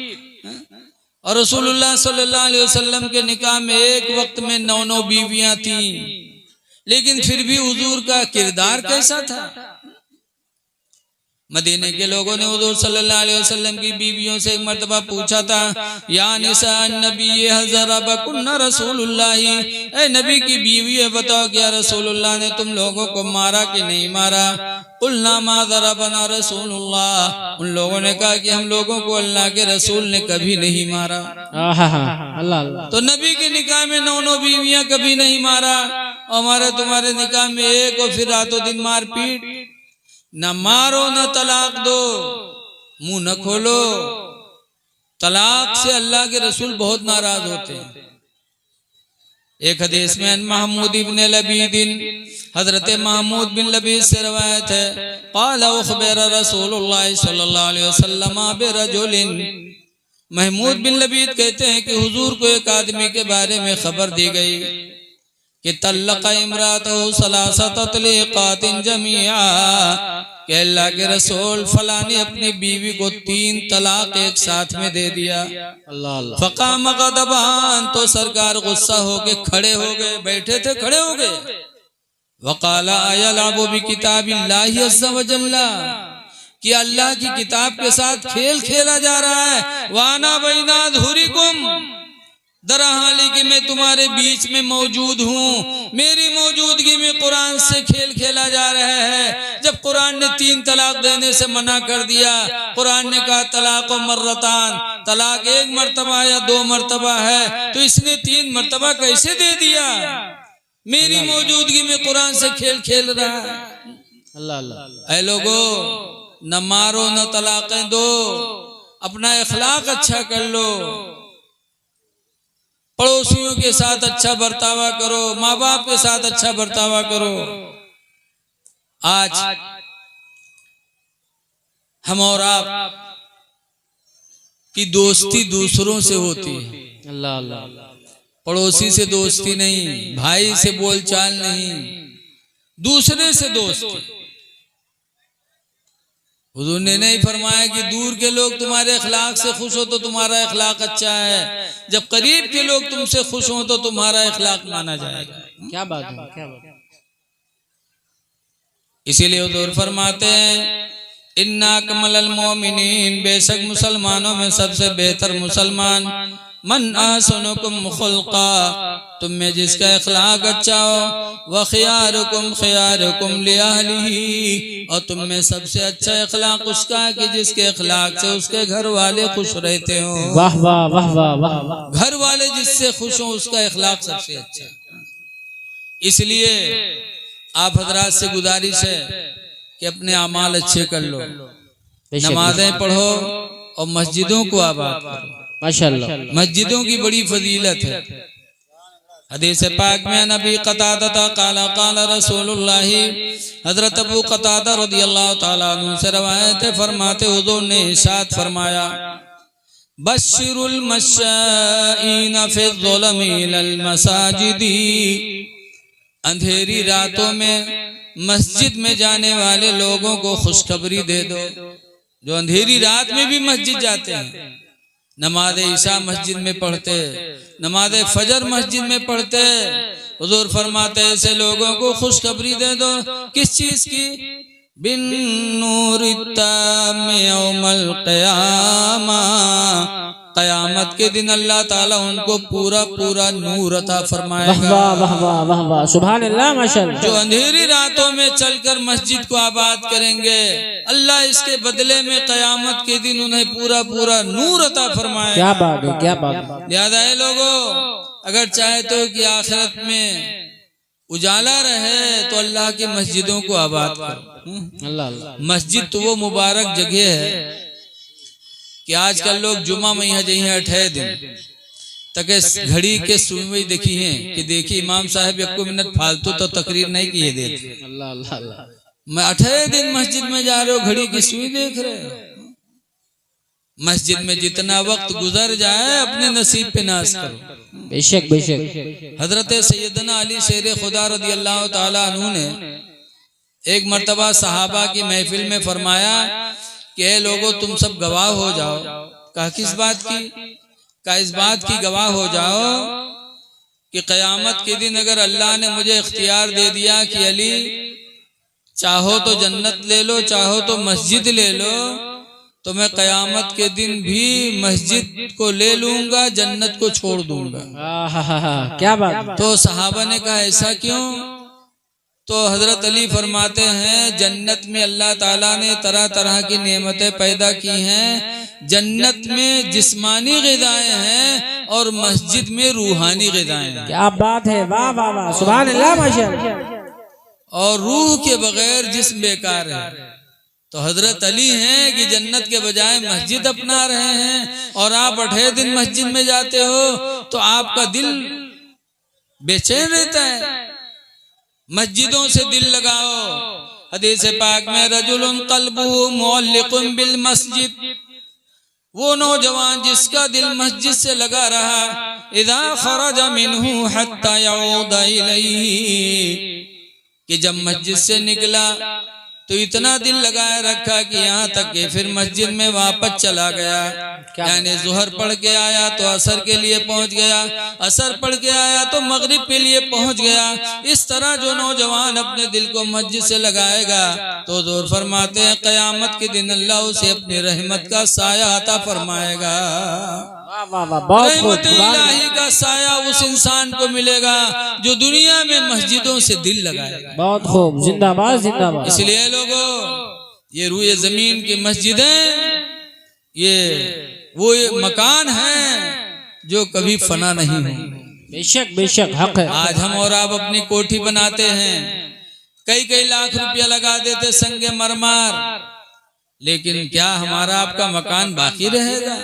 और रसूलुल्लाह सल्लल्लाहु अलैहि वसल्लम के निकाह में एक वक्त में 9 बीवियां थीं, लेकिन फिर भी हुजूर का किरदार कैसा था? मदीने के लोगों ने हुजूर सल्लल्लाहु अलैहि वसल्लम की बीवियों से एक मर्तबा पूछा था, या निसा नबी हज़रबकुन्ना रसूलुल्लाह, ऐ नबी की बीवी है, बताओ क्या रसूलुल्लाह ने तुम लोगों को मारा कि नहीं मारा? कुल्ना मा ज़रबना रसूलुल्लाह, उन लोगों ने कहा कि हम लोगों को अल्लाह के रसूल ने कभी नहीं मारा। अल्लाह अल्लाह। तो नबी के निकाह में 9 बीवियां कभी नहीं मारा, हमारे तुम्हारे निकाह में एक, और फिर रातों दिन मारपीट। न मारो न तलाक दो, मुंह न खोलो। तलाक से अल्लाह के रसूल बहुत नाराज होते हैं। एक हदीस में महमूद इब्न लबीदिन, हजरत महमूद बिन लबीद से रवायत है, क़ाल उख़बिर रसूलुल्लाह सल्लल्लाहु अलैहि वसल्लम बिरजुलिन। महमूद बिन लबीद कहते हैं कि हुजूर को एक आदमी के बारे में खबर दी गई कि तल्लक़ इम्रातहु सलासत तलीक़ातिन जमीआ, कि अल्लाह के रसूल फला ने अपनी बीवी को 3 तलाक एक साथ में दे दिया। अल्लाह अल्लाह। फ़क़ाम ग़ज़बान, तो सरकार गुस्सा हो के खड़े हो गए, बैठे थे खड़े हो गए। वक़ाला अयलअबु बिकिताबिल्लाहि अज़्ज़ा व जल्ला, कि अल्लाह की किताब के साथ खेल खेला जा रहा है। वाना बैना अज़हुरिकुम, दरहाली कि मैं तुम्हारे बीच में मौजूद हूँ, मेरी मौजूदगी में कुरान से खेल खेला जा रहा है। जब कुरान ने 3 तलाक देने से मना कर दिया, कुरान ने कहा तलाक मर्रतान, तलाक 1 मर्तबा या 2 मर्तबा है, तो इसने 3 मर्तबा कैसे दे दिया? मेरी मौजूदगी में कुरान से खेल खेल रहा है। अल्लाह अल्लाह। ऐ लोगो, न मारो न तलाक़ें दो, अपना इखलाक अच्छा कर लो, पड़ोसियों के साथ अच्छा बर्तावा करो, माँ बाप के साथ अच्छा बर्तावा करो। आज हम और आप की दोस्ती दूसरों से होती है, अल्लाह अल्लाह। पड़ोसी से दोस्ती नहीं, भाई से बोलचाल नहीं, दूसरे से दोस्ती। हुजूर ने नहीं फरमाया कि दूर के लोग तुम्हारे अखलाक से खुश हो तो तुम्हारा अखलाक अच्छा है, जब करीब के लोग तुमसे खुश हो तो तुम्हारा अखलाक माना जाएगा। क्या बात है, क्या बात है। इसीलिए हुजूर फरमाते हैं इन्ना अकमलल मोमिनीन, बेशक मुसलमानों में सबसे बेहतर मुसलमान मन अहसनुकुम खुल्का, तुम में जिसका इखलाक अच्छा हो, व खियारुकुम खियारुकुम लिअहलिही, और तुम में सबसे अच्छा इखलाक उसका है कि जिसके इखलाक से उसके घर वाले खुश रहते हो। वाह वाह वाह वाह वाह वाह। घर वाले जिससे खुश हो उसका इखलाक सबसे अच्छा है। इसलिए आप हजरात से गुजारिश है कि अपने अमाल अच्छे कर लो, नमाजें पढ़ो और मस्जिदों को आबाद करो। माशाअल्लाह, मस्जिदों की बड़ी फजीलत है। हदीस पाक में नबी क़तादा क़ाला क़ाला रसूलुल्लाह, हजरत अबू क़तादा रज़ियल्लाहु ताला अन्हु से रवायत है, फरमाते हुजूर ने इरशाद फरमाया बश्शिरुल मश्शाईन फ़िज़्ज़ुलमी इलल मसाजिदी, अंधेरी रातों में मस्जिद में जाने वाले लोगों को खुशखबरी दे दो, जो अंधेरी रात में भी मस्जिद जाते हैं, नमाज ईशा मस्जिद में पढ़ते, नमाज फजर मस्जिद में पढ़ते। हुजूर फरमाते ऐसे लोगों को खुशखबरी दे दो, किस चीज की? बिन नूरित्ताम यौमल क़यामा, क़यामत के दिन अल्लाह ताला उनको पूरा पूरा नूर अता फरमाएगा। वाह वाह वाह वाह वाह, सुभान अल्लाह, माशाअल्लाह। जो अंधेरी रातों में चलकर मस्जिद को आबाद करेंगे, अल्लाह इसके बदले में क़यामत के दिन उन्हें पूरा पूरा नूर अता फरमाएगा। क्या बात है, क्या बात है। लिहाजा है लोगों, अगर चाहते हो कि आखिरत में उजाला रहे तो अल्लाह की मस्जिदों को आबाद करो। अल्लाह अल्लाह। मस्जिद तो वो मुबारक जगह है कि आजकल लोग जुमा में यहाँ जही 8 दिन तक घड़ी के सुई देखी है कि देखिए इमाम साहब 1 मिनट फालतू तो तकरीर नहीं किए देते। अल्लाह अल्लाह अल्लाह। मैं 8 दिन मस्जिद में जा रहे हो, घड़ी की सुई देख रहे हो। मस्जिद में जितना वक्त गुजर जाए अपने नसीब पे नाज करो। बेशक बेशक। हजरत सैयदना अली शेर खुदा रज़ियल्लाहु ताला अन्हु ने एक मर्तबा सहाबा की महफिल में फरमाया कि ए लोगों तुम सब गवाह हो जाओ। कहा किस बात की? कहा इस बात की गवाह हो जाओ कि क़यामत के दिन अगर अल्लाह ने मुझे इख्तियार दे दिया कि अली चाहो तो जन्नत ले लो, चाहो तो मस्जिद ले लो, तो मैं क़यामत के दिन भी मस्जिद को ले लूंगा, जन्नत को छोड़ दूंगा। क्या बात। तो सहाबा ने कहा ऐसा क्यों? तो हजरत अली फरमाते हैं जन्नत में अल्लाह ताला ने तरह तरह की नेमतें पैदा की हैं। जन्नत में जिस्मानी ग़िज़ाएं हैं और मस्जिद में रूहानी ग़िज़ाएं हैं। क्या बात है, वाह वाह वाह, सुभान अल्लाह, माशाअल्लाह। और रूह के बगैर जिस्म बेकार है। तो हजरत अली हैं कि जन्नत के बजाय मस्जिद अपना रहे हैं और आप 8 दिन मस्जिद में जाते हो तो आपका दिल बेचैन रहता है। मस्जिदों से दिल लगाओ। हदीस पाक में रजुलुन क़ल्बुहु मुअल्लिक़ुन बिल मस्जिद, वो नौजवान जिसका दिल मस्जिद से लगा रहा, इज़ा खरज मिन्हु हत्ता यऊद इलैहि, कि जब मस्जिद से निकला तो इतना दिल लगाए रखा कि यहाँ तक कि फिर मस्जिद में वापस चला गया। यानी जुहर पढ़ के आया तो असर के लिए पहुंच गया, असर पढ़ के आया तो मगरिब के लिए पहुंच गया। इस तरह जो नौजवान अपने दिल को मस्जिद से लगाएगा तो जोर फरमाते हैं क़यामत के दिन अल्लाह उसे अपनी रहमत का साया अता फरमाएगा। रहमत इलाही का साया उस इंसान को मिलेगा जो दुनिया में मस्जिदों से दिल लगाएगा। बहुत खूब, जिंदाबाद जिंदाबाद। इसलिए लोगों, ये रूए जमीन की मस्जिदें ये वो मकान हैं जो कभी फना नहीं होंगे। बेशक बेशक हक है। आज हम और आप अपनी कोठी बनाते हैं, कई लाख रुपया लगा देते संगे मरमर, लेकिन क्या हमारा आपका मकान बाकी रहेगा?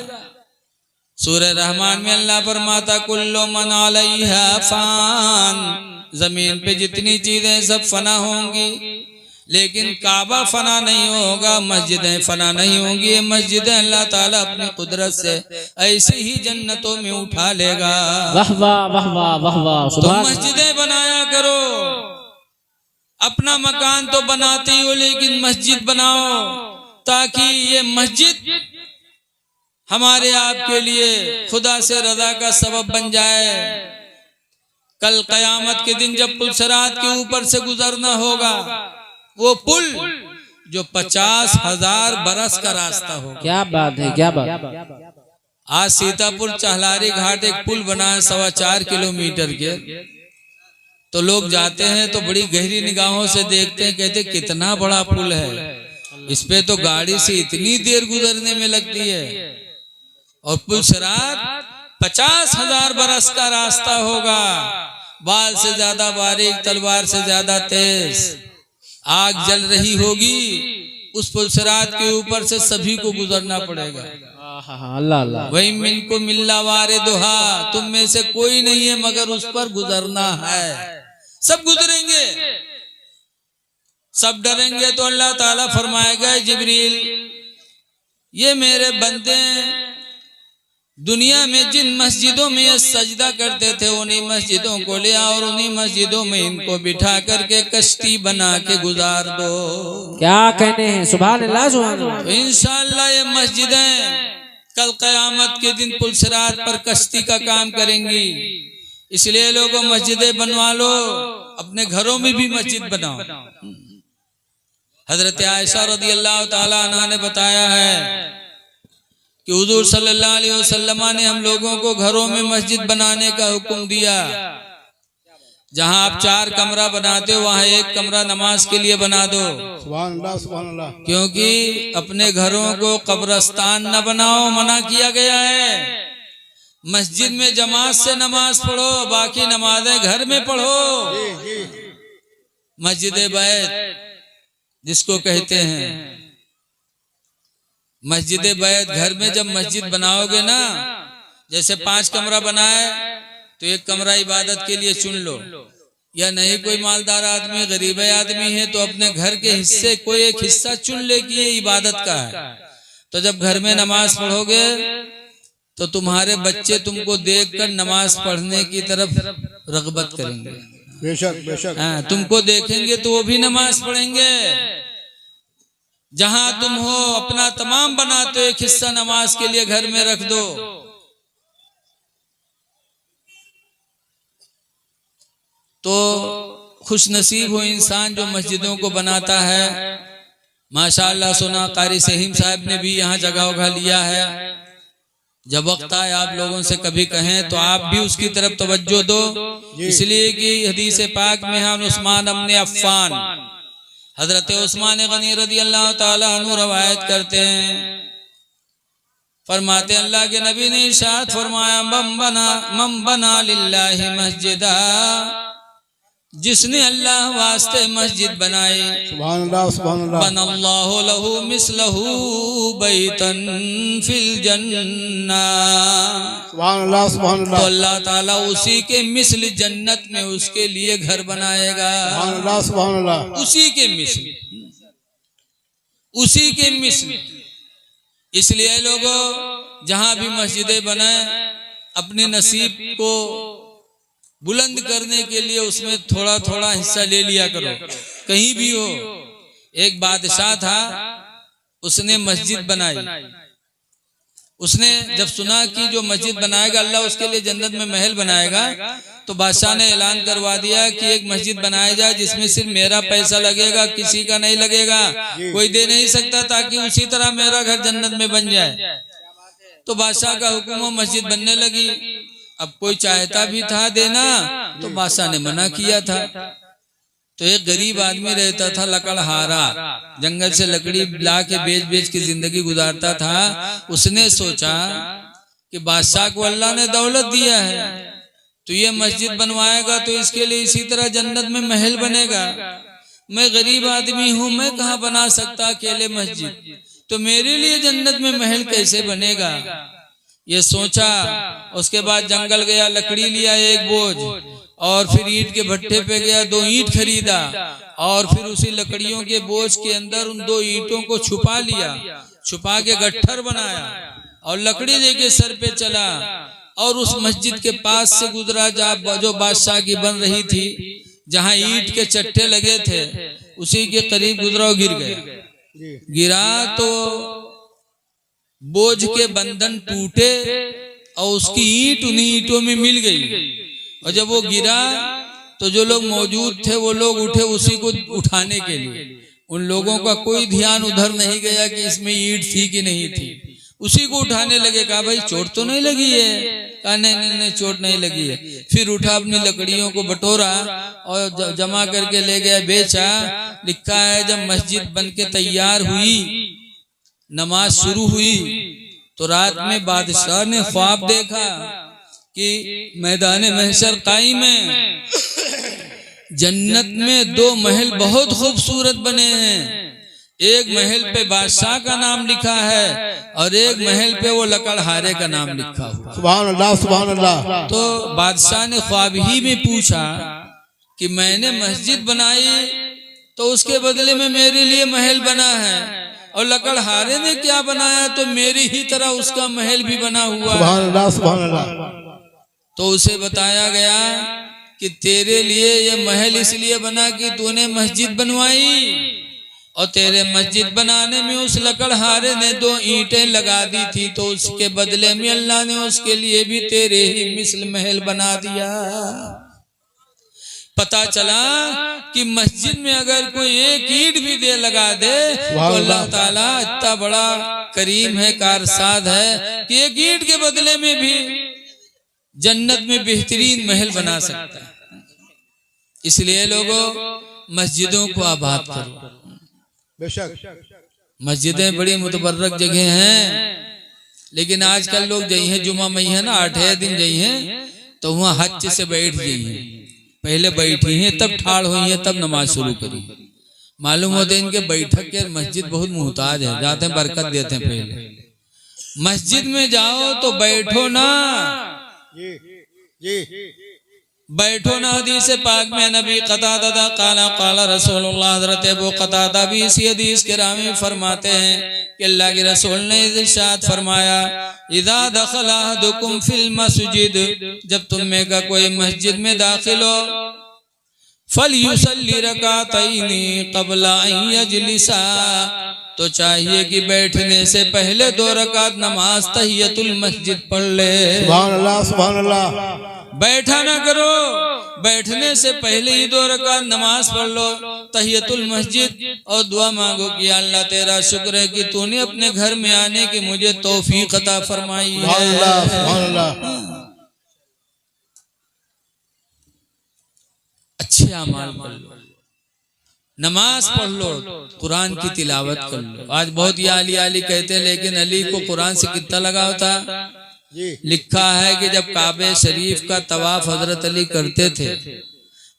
सूरह रहमान में अल्लाह फरमाता कुल्लु मन अलैहा फान, जमीन पे जितनी चीजें सब फना होंगी, लेकिन काबा फना नहीं होगा, मस्जिदें फना नहीं होंगी। ये मस्जिदें अल्लाह ताला अपनी कुदरत से ऐसे ही जन्नतों में उठा लेगा। वाह वाह वाह वाह वाह वाह। तो मस्जिदें बनाया करो। अपना मकान तो बनाते ही हो, लेकिन मस्जिद बनाओ ताकि ये मस्जिद हमारे आपके लिए खुदा से रजा का सबब बन जाए। कल क़यामत के दिन जब पुल सिरात के ऊपर से गुजरना होगा, वो पुल जो 50,000 बरस का रास्ता होगा। क्या बात है, क्या बात। आज सीतापुर चहलारी घाट एक पुल बना है 4.25 किलोमीटर के, तो लोग जाते हैं तो बड़ी गहरी निगाहों से देखते हैं, कहते कितना बड़ा पुल है, इस पे तो गाड़ी से इतनी देर गुजरने में लगती है। और पुल सिरात 50,000 बरस का रास्ता होगा, बाल से ज्यादा बारीक, तलवार से ज्यादा तेज, आग जल रही होगी, उस पुल सिरात के ऊपर से सभी को गुजरना पड़ेगा। अल्लाह अल्लाह। वही मिनको मिल्ला वारे दुहा, तुम में से कोई नहीं है मगर उस पर गुजरना है। सब गुजरेंगे, सब डरेंगे तो अल्लाह ताला फरमाएगा जिब्रील, ये मेरे बंदे दुनिया में जिन मस्जिदों में ये सजदा करते थे उन्हीं मस्जिदों को ले आओ और उन्हीं मस्जिदों में इनको बिठा करके कश्ती बना के गुजार दो। क्या कहने हैं, सुभान अल्लाह सुभान अल्लाह। तो इंशाअल्लाह ये मस्जिदें कल क़यामत के दिन पुल सिरात पर कश्ती का काम करेंगी। इसलिए लोगों मस्जिदें बनवा लो, अपने घरों में भी मस्जिद बनाओ। हजरत आयशा रज़ियल्लाहु ताला अन्हा ने बताया है कि हुजूर सल्लल्लाहु अलैहि वसल्लम ने हम लोगों को घरों में मस्जिद बनाने का हुक्म दिया। जहां आप 4 कमरा बनाते हो वहां 1 कमरा नमाज के लिए बना दो। सुभान अल्लाह सुभान अल्लाह। क्योंकि अपने घरों को कब्रिस्तान न बनाओ, मना किया गया है। मस्जिद में जमात से नमाज पढ़ो, बाकी नमाजें घर में पढ़ो। मस्जिद बैत जिसको कहते हैं, मस्जिद बैत घर में जब मस्जिद बनाओगे ना, जैसे 5 कमरा बनाए तो 1 कमरा इबादत के लिए चुन लो, या नहीं कोई मालदार आदमी गरीब आदमी है तो अपने घर के हिस्से कोई एक हिस्सा चुन ले कि ये इबादत का है। तो जब घर में नमाज पढ़ोगे तो तुम्हारे बच्चे तुमको देखकर नमाज पढ़ने की तरफ रगबत करेंगे। बेशक बेशक। तुमको देखेंगे तो वो भी नमाज पढ़ेंगे। जहां तुम हो अपना तमाम बनाते हो, एक हिस्सा नमाज के लिए घर में रख दो। तो खुश नसीब हो इंसान जो मस्जिदों को बनाता है। माशाअल्लाह सुना कारी सहीम साहब ने भी यहाँ जगह उगा लिया है। जब वक्त आए आप लोगों से कभी कहें तो आप भी उसकी तरफ तवज्जो दो, इसलिए कि हदीस पाक में हम उस्मान इब्न अफ़्फ़ान, हजरत उस्मान गनी रज़ियल्लाहु ताला अन्हु रवायत करते हैं, फरमाते अल्लाह के नबी ने इरशाद फरमाया, मम बना लिल्लाहि मस्जिदा, जिसने अल्लाह वास्ते मस्जिद बनाई, सुभान अल्लाह सुभान अल्लाह। बनल्लाहु लहू मिसलहू बैतन फिल जन्नह, सुभान अल्लाह सुभान तो अल्लाह। अल्लाह ताला उसी के मिस्ल जन्नत में उसके लिए घर बनाएगा। सुभान अल्लाह सुभान अल्लाह। उसी के मिस्ल, उसी के मिस्ल। इसलिए लोगों, जहां भी मस्जिदें बनाए, अपने नसीब को बुलंद करने के लिए उसमें थोड़ा थोड़ा हिस्सा ले लिया करो, कहीं भी हो। एक बादशाह था, उसने मस्जिद बनाई। उसने जब सुना कि जो मस्जिद बनाएगा अल्लाह उसके लिए जन्नत में महल बनाएगा, तो बादशाह ने ऐलान करवा दिया कि एक मस्जिद बनाया जाए जिसमें सिर्फ मेरा पैसा लगेगा, किसी का नहीं लगेगा, कोई दे नहीं सकता, ताकि उसी तरह मेरा घर जन्नत में बन जाए। तो बादशाह का हुक्म, मस्जिद बनने लगी। अब कोई चाहता भी था देना, तो बादशाह ने मना किया था। तो एक गरीब आदमी रहता था, लकड़हारा, जंगल से लकड़ी ला के बेच बेच के जिंदगी गुजारता था। उसने सोचा कि बादशाह को अल्लाह ने दौलत दिया है, तो ये मस्जिद बनवाएगा तो इसके लिए इसी तरह जन्नत में महल बनेगा। मैं गरीब आदमी हूं, मैं कहाँ बना सकता अकेले मस्जिद, तो मेरे लिए जन्नत में महल कैसे बनेगा, ये सोचा। उसके बाद जंगल गया, लकड़ी लिया एक बोझ, और फिर ईंट के भट्टे पे गया, 2 ईंट खरीदा, और फिर उसी लकड़ियों के बोझ के अंदर उन 2 ईंटों को छुपा लिया, छुपा के गट्ठर बनाया, और लकड़ी लेके सर पे चला, और उस मस्जिद के पास से गुजरा जो बादशाह की बन रही थी, जहां ईंट के चट्टे लगे थे, उसी के करीब गुजरा और गिर गया। गिरा तो बोझ के बंधन टूटे और उसकी ईंट उन्हीं ईंटों में मिल गई। और जब वो गिरा तो जो लोग मौजूद थे वो लोग उठे उसी को उठाने के लिए। उन लोगों का कोई ध्यान उधर नहीं गया कि इसमें ईंट थी कि नहीं थी, उसी को उठाने लगे। कहा भाई चोट तो नहीं लगी है? कहा नहीं चोट नहीं लगी है। फिर उठा, अपनी लकड़ियों को बटोरा और जमा करके ले गया, बेचा। लिखा है जब मस्जिद बन के तैयार हुई, नमाज शुरू हुई, तो रात में बादशाह ने ख्वाब देखा कि मैदान महशर कायम है, जन्नत में 2 महल बहुत खूबसूरत बने हैं। एक महल पे बादशाह का नाम लिखा है और एक महल पे वो लकड़हारे का नाम लिखा हुआ। सुभान अल्लाह सुभान अल्लाह। तो बादशाह ने ख्वाब ही में पूछा कि मैंने मस्जिद बनाई तो उसके बदले में मेरे लिए महल बना है, और लकड़हारे ने क्या बनाया तो मेरी ही तरह उसका महल भी बना हुआ है। सुभान अल्लाह सुभान अल्लाह। तो उसे बताया गया कि तेरे लिए ये महल इसलिए बना कि तूने मस्जिद बनवाई, और तेरे मस्जिद बनाने में उस लकड़हारे ने 2 ईंटें लगा दी थी, तो उसके बदले में अल्लाह ने उसके लिए भी तेरे ही मिस्ल महल बना दिया। पता चला कि मस्जिद में अगर कोई एक ईंट भी दे लगा दे तो अल्लाह ताला इतना बड़ा करीम है, कारसाद है कि एक ईंट के बदले में भी जन्नत में बेहतरीन महल बना सकता है। इसलिए लोगों, मस्जिदों को आबाद करो। बेशक मस्जिदें बड़ी मुतबर्रक जगह हैं, लेकिन आजकल लोग जई हैं जुमा मई है ना, 8 दिन जई हैं, तो वहां हज से बैठ गई हैं। पहले बैठी हैं, तब ठाड़ हुई हैं, तब नमाज शुरू करी। मालूम होता है इनके बैठक के मस्जिद बहुत मुहताज है, जाते हैं बरकत देते हैं। पहले मस्जिद में जाओ तो बैठो ना, बैठो ना। हदीस पाक में नबी क़तादा काला काला रसूलुल्लाह, हज़रत अबू क़तादा भी इसी हदीस के रावी फरमाते हैं कि अल्लाह के रसूल ने इरशाद फरमाया, इज़ा दखला अहदुकुम फिल मस्जिद, जब तुम में का कोई मस्जिद में दाखिल हो, फलयुसल्ली रकातैनी क़ब्ला अन यजलिसा, तो चाहिए कि बैठने से पहले 2 रकात नमाज तहियतुल मस्जिद पढ़ ले। सुभान अल्लाह सुभान अल्लाह। बैठा ना करो, बैठने से पहले ही 2 रकात नमाज पढ़ लो तहियतुल मस्जिद, और दुआ मांगो कि अल्लाह तेरा शुक्र है कि तूने अपने घर में आने की मुझे तौफीक अता फरमाई है। सुभान अल्लाह सुभान अल्लाह। अच्छे अमाल कर लो, नमाज पढ़ लो, कुरान की तिलावत कर लो। आज बहुत ही आली आली कहते हैं, लेकिन अली को कुरान से कितना लगाव था। लिखा है कि जब काबे शरीफ का तवाफ हजरत अली करते थे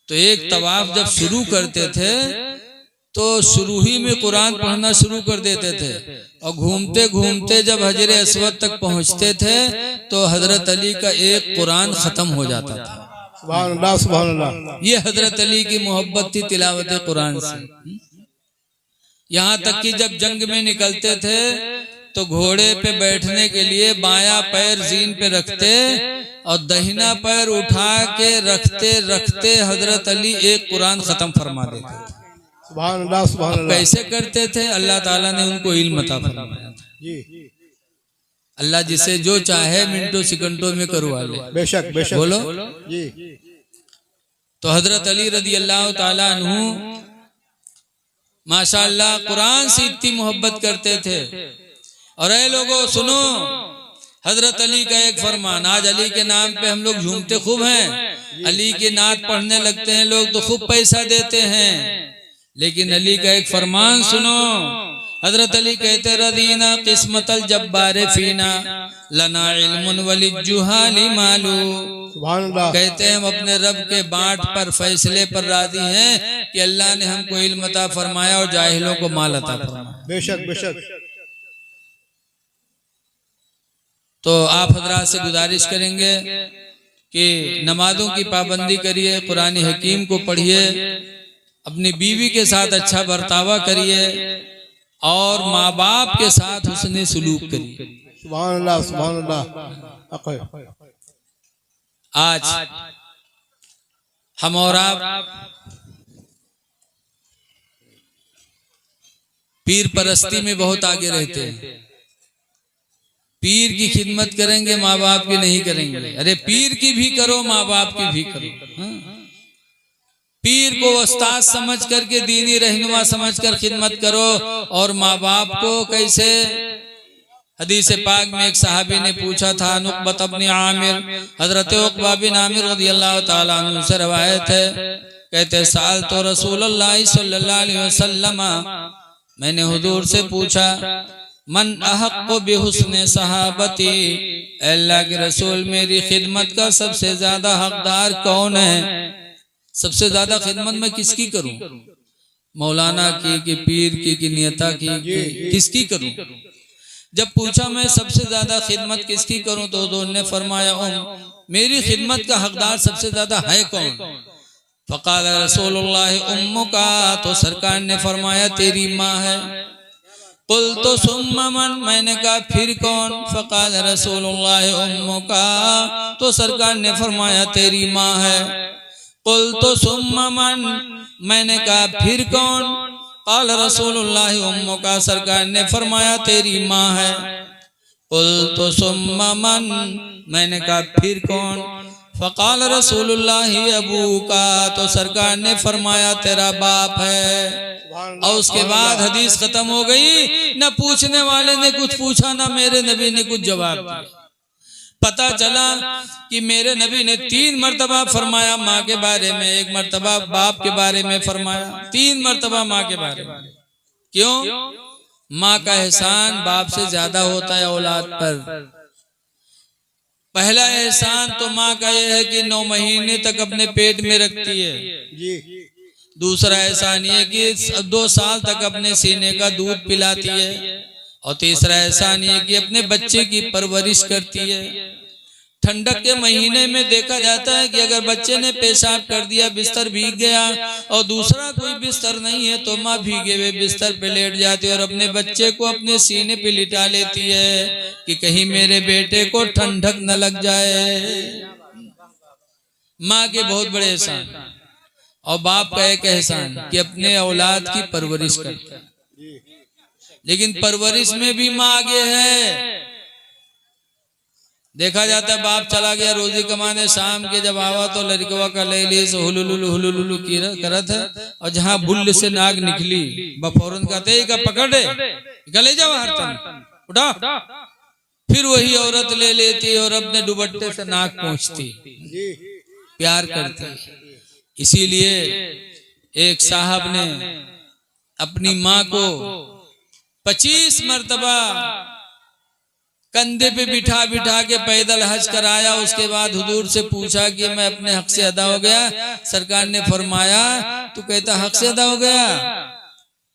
तो एक तवाफ जब शुरू करते थे तो शुरू ही में कुरान पढ़ना शुरू कर देते थे, और घूमते घूमते जब हजरे अस्वद तक पहुंचते थे तो हजरत अली का एक कुरान खत्म हो जाता था। सुभान अल्लाह, सुभान अल्लाह। ये हजरत अली की मोहब्बत थी तिलावत कुरान से। यहाँ तक कि जब जंग में निकलते थे तो घोड़े पे बैठने के लिए बायां पैर जीन पे रखते और दाहिना पैर उठा के रखते रखते हजरत अली एक कुरान खत्म फरमा देते थे। सुभान अल्लाह, सुभान अल्लाह। कैसे करते थे? अल्लाह ताला ने उनको इल्म अता फरमाया था। जी, अल्लाह जिसे जो चाहे मिनटों सेकंडों में करवा ले। बेशक बेशक। बोलो जी। तो हजरत अली रदी अल्लाह ताला अन्हु माशाअल्लाह कुरान से इतनी मोहब्बत करते थे। और ऐ लोगों सुनो, हजरत अली का एक फरमान, आज अली के नाम पे हम लोग झूमते खूब हैं, अली के नात पढ़ने लगते हैं लोग तो खूब पैसा देते हैं, लेकिन अली का एक फरमान सुनो। हजरत अली कहते रदीना किस्मतल जब्बारे फीना लना इल्मुन वलिजुहाली मालू। सुभान अल्लाह। कहते हैं हम अपने रब के बांट पर फैसले पर राजी हैं कि अल्लाह ने हमको इल्म अता फरमाया और जाहिलों को माल अता फरमाया। बेशक बेशक। तो आप हजरात से गुजारिश करेंगे कि नमाजों की पाबंदी करिए, कुरान हकीम को पढ़िए, अपनी बीवी के साथ अच्छा बर्तावा करिए और माँ बाप के साथ हुस्ने सुलूक करिए। सुभान अल्लाह, सुभान अल्लाह। आज हम और आप पीर परस्ती में बहुत आगे रहते हैं। पीर की खिदमत करेंगे, माँ बाप की नहीं करेंगे। अरे पीर की भी करो, माँ बाप की भी करो। हाँ? पीर को उस्ताद समझ करके, दीनी रहनुमा समझ कर खिदमत करो। और माँ बाप को कैसे? हदीस पाक में एक सहाबी ने पूछा था, नुकबत इब्न आमिर, हजरत उक़बा बिन आमिर रज़ियल्लाहु ताला अन्हु से रवायत है, कहते साल तो रसूलुल्लाह सल्लल्लाहु अलैहि वसल्लम, मैंने हुजूर से पूछा, मन अहक्कु बिहुस्ने सहाबती, अल्लाह के रसूल मेरी खिदमत का सबसे ज्यादा हकदार कौन है? सबसे ज्यादा खिदमत मैं किसकी करूं? मौलाना की कि पीर की कि नेता की, किसकी करूं? जब पूछा मैं सबसे ज्यादा खिदमत किसकी करूं तो उन्होंने फरमाया मेरी खिदमत का हकदार सबसे ज्यादा है कौन? फ़क़ाल रसूलुल्लाह उम्मुका, तो सरकार ने फरमाया तेरी माँ है। कुल तो सुम्मा मन, मैंने कहा फिर कौन? फ़क़ाल रसूलुल्लाह उम्मुका, तो सरकार ने फरमाया तेरी माँ है। कुल तो सुम्मा मन, मैंने कहा फिर कौन? क़ाल रसूलुल्लाह उम्मुका, सरकार ने फरमाया तेरी माँ है। कुल तो सुम्मा मन, मैंने कहा फिर कौन? फ़क़ाल रसूलुल्लाह अबूका, तो सरकार ने फरमाया तेरा बाप है। और उसके बाद हदीस खत्म हो गई। न पूछने वाले ने कुछ पूछा, न मेरे नबी ने कुछ जवाब दिया। पता चला कि मेरे नबी ने 3 मर्तबा फरमाया माँ के बारे में, 1 मर्तबा बाप के बारे में फरमाया, 3 मर्तबा माँ के बारे में। क्यों? माँ का एहसान बाप से ज्यादा होता है औलाद पर। पहला एहसान तो माँ का यह है कि 9 महीने तक अपने पेट में रखती है। जी। दूसरा एहसान ये कि 2 साल तक अपने सीने का दूध पिलाती है। और तीसरा एहसान ये कि अपने बच्चे की परवरिश करती है। ठंडक के महीने में देखा जाता है कि अगर बच्चे ने पेशाब कर दिया, बिस्तर भीग गया और दूसरा कोई बिस्तर नहीं है तो माँ भीगे हुए बिस्तर पे लेट जाती है और अपने बच्चे को अपने सीने पे लिटा लेती है कि कहीं मेरे बेटे को ठंडक न लग जाए। माँ के बहुत बड़े एहसान। और बाप का एक एहसान कि अपने औलाद की परवरिश करता है। लेकिन परवरिश में भी माँ आगे है। देखा जाता है बाप चला गया रोजी कमाने, शाम के जब आवा तो लड़कवा का ले से हुलुलुलु करत है और जहाँ बुल्ल से नाग निकली बफौरन कहते का पकड़े गले जाओ हर तन उठा, फिर वही औरत ले लेती और अपने दुपट्टे से नाक पहुंचती, प्यार करती। इसीलिए एक साहब ने अपनी माँ को 25 मर्तबा कंधे पे बिठा बिठा के पैदल हज कराया। उसके बाद हुजूर से पूछा कि मैं अपने हक से अदा हो गया? सरकार ने फरमाया, तू कहता हक से अदा हो गया?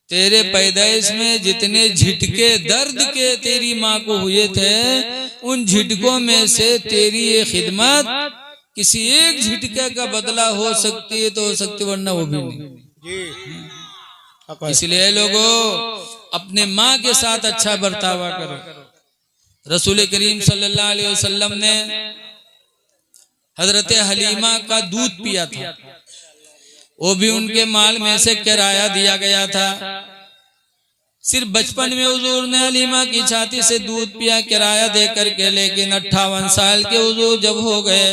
तेरे पैदाइश में जितने झिटके दर्द के तेरी माँ को हुए थे, उन झिटकों में से तेरी ये खिदमत किसी एक झिटके का बदला हो सकती है तो हो सकती, वरना वो भी नहीं। जी इसलिए लोगों अपने माँ के साथ अच्छा बर्तावा करो। रसूल करीम सल्लल्लाहु अलैहि वसल्लम ने हजरत हलीमा का दूध पिया था, वो भी उनके माल में से किराया दिया गया था। सिर्फ बचपन में हुजूर ने हलीमा की छाती से दूध पिया किराया दे करके, लेकिन 58 साल के हुजूर जब हो गए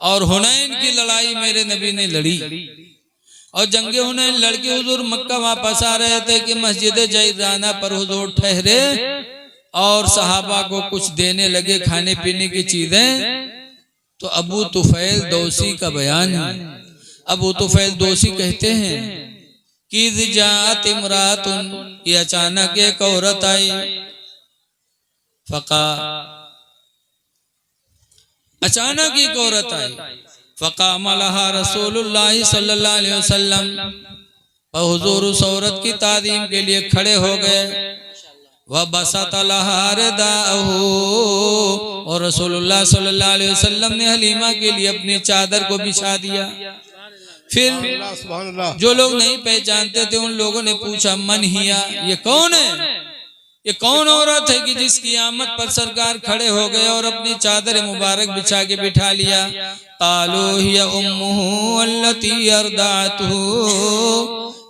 और हुनैन की लड़ाई मेरे नबी ने लड़ी और जंगे हुनैन लड़के हुजूर मक्का वापस आ रहे थे कि मस्जिद जैराना पर हुजूर ठहरे और सहाबा को कुछ देने लगे खाने पीने की चीजें। तो अबू तुफैल दौसी का बयान है। अबू तुफैल दौसी कहते हैं कि जात इमरातुन, ये अचानक एक औरत आई, फका, अचानक एक औरत आई, फ़क़ाम लहा रसूलुल्लाह सल्लल्लाहु अलैहि वसल्लम, और हुजूर उस औरत की तादीम के लिए खड़े हो गए। वह बसत लहा रिदाअहू, और रसूलुल्लाह सल्लल्लाहु अलैहि वसल्लम ने हलीमा के लिए अपनी चादर को बिछा दिया। फिर सुभान अल्लाह। जो लोग नहीं पहचानते थे उन लोगों ने पूछा, मन हिया, ये कौन है? ये कौन औरत है कि जिसकी आमद पर सरकार खड़े हो गए और अपनी चादर मुबारक बिछा के बिठा लिया? कालो हिया उम्मुहु अल्लती अर्दातहु,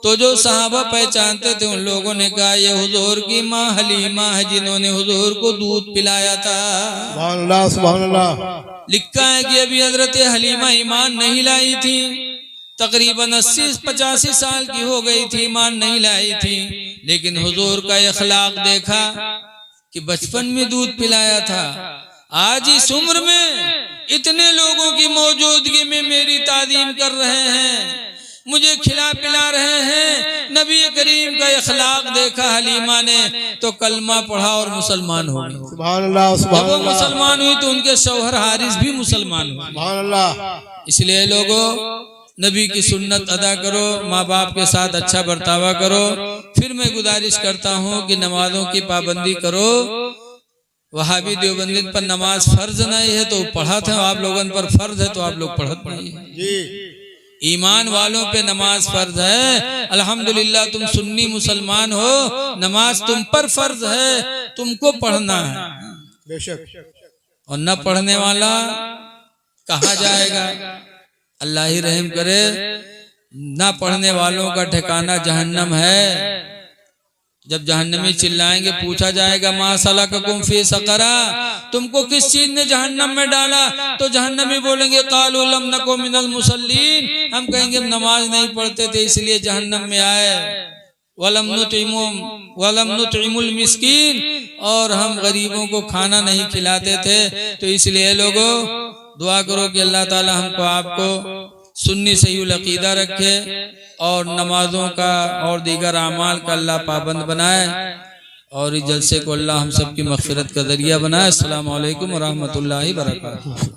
तो जो सहाबा पहचानते थे उन लोगों ने कहा, ये हुजूर की माँ हलीमा है जिन्होंने हुजूर को दूध पिलाया था। सुभान अल्लाह, सुभान अल्लाह। लिखा है कि अभी हजरत हलीमा ईमान नहीं लाई थी, तकरीबन 80-85 साल की हो गई थी, ईमान नहीं लाई थी, लेकिन हुजूर का अखलाक देखा कि बचपन में दूध पिलाया था। आज इस उम्र में इतने लोगों की मौजूदगी में मेरी तादीम कर रहे हैं, मुझे खिला पिला रहे हैं। नबी करीम का अखलाक देखा हलीमा ने तो कलमा पढ़ा और मुसलमान हो गई। सुभान अल्लाह, जब सुभान वो अल्लाह, मुसलमान हुई तो उनके शौहर हारिस भी मुसलमान हुए। सुभान अल्लाह। इसलिए लोगों नबी की सुन्नत अदा करो, माँ बाप के साथ अच्छा बर्तावा करो। फिर मैं गुजारिश करता हूँ कि नमाजों की पाबंदी करो। वहाबी देवबंदी पर नमाज फर्ज नहीं है तो पढ़ा था, आप लोगों पर फर्ज है तो आप लोग पढ़त नहीं है। जी ईमान वालों पे नमाज फर्ज है। अल्हम्दुलिल्लाह तुम सुन्नी मुसलमान हो, नमाज तुम पर फर्ज है, तुमको पढ़ना है। बेशक। और न पढ़ने वाला कहाँ जाएगा? अल्लाह ही रहम करे। ना पढ़ने वालों का ठिकाना जहन्नम है। जब जहन्नमी चिल्लाएंगे, पूछा जाएगा मा सलककुम फी सक़रा, तुमको किस चीज ने जहन्नम में डाला? तो जहन्नमी बोलेंगे कालू लम नकु मिनल मुसल्लीन, हम कहेंगे हम नमाज नहीं पढ़ते थे इसलिए जहन्नम में आए। वलम नुतइमुल मिस्कीन, और हम गरीबों को खाना नहीं खिलाते थे। तो इसलिए लोगों दुआ करो कि अल्लाह ताला हमको आपको सुन्नी सही अकीदा रखे और नमाजों का और दीगर अमाल का अल्लाह पाबंद बनाए और इस जलसे को अल्लाह हम सब की मग़फ़िरत का ज़रिया बनाए। अस्सलामु अलैकुम व रहमतुल्लाहि व बरकातहू।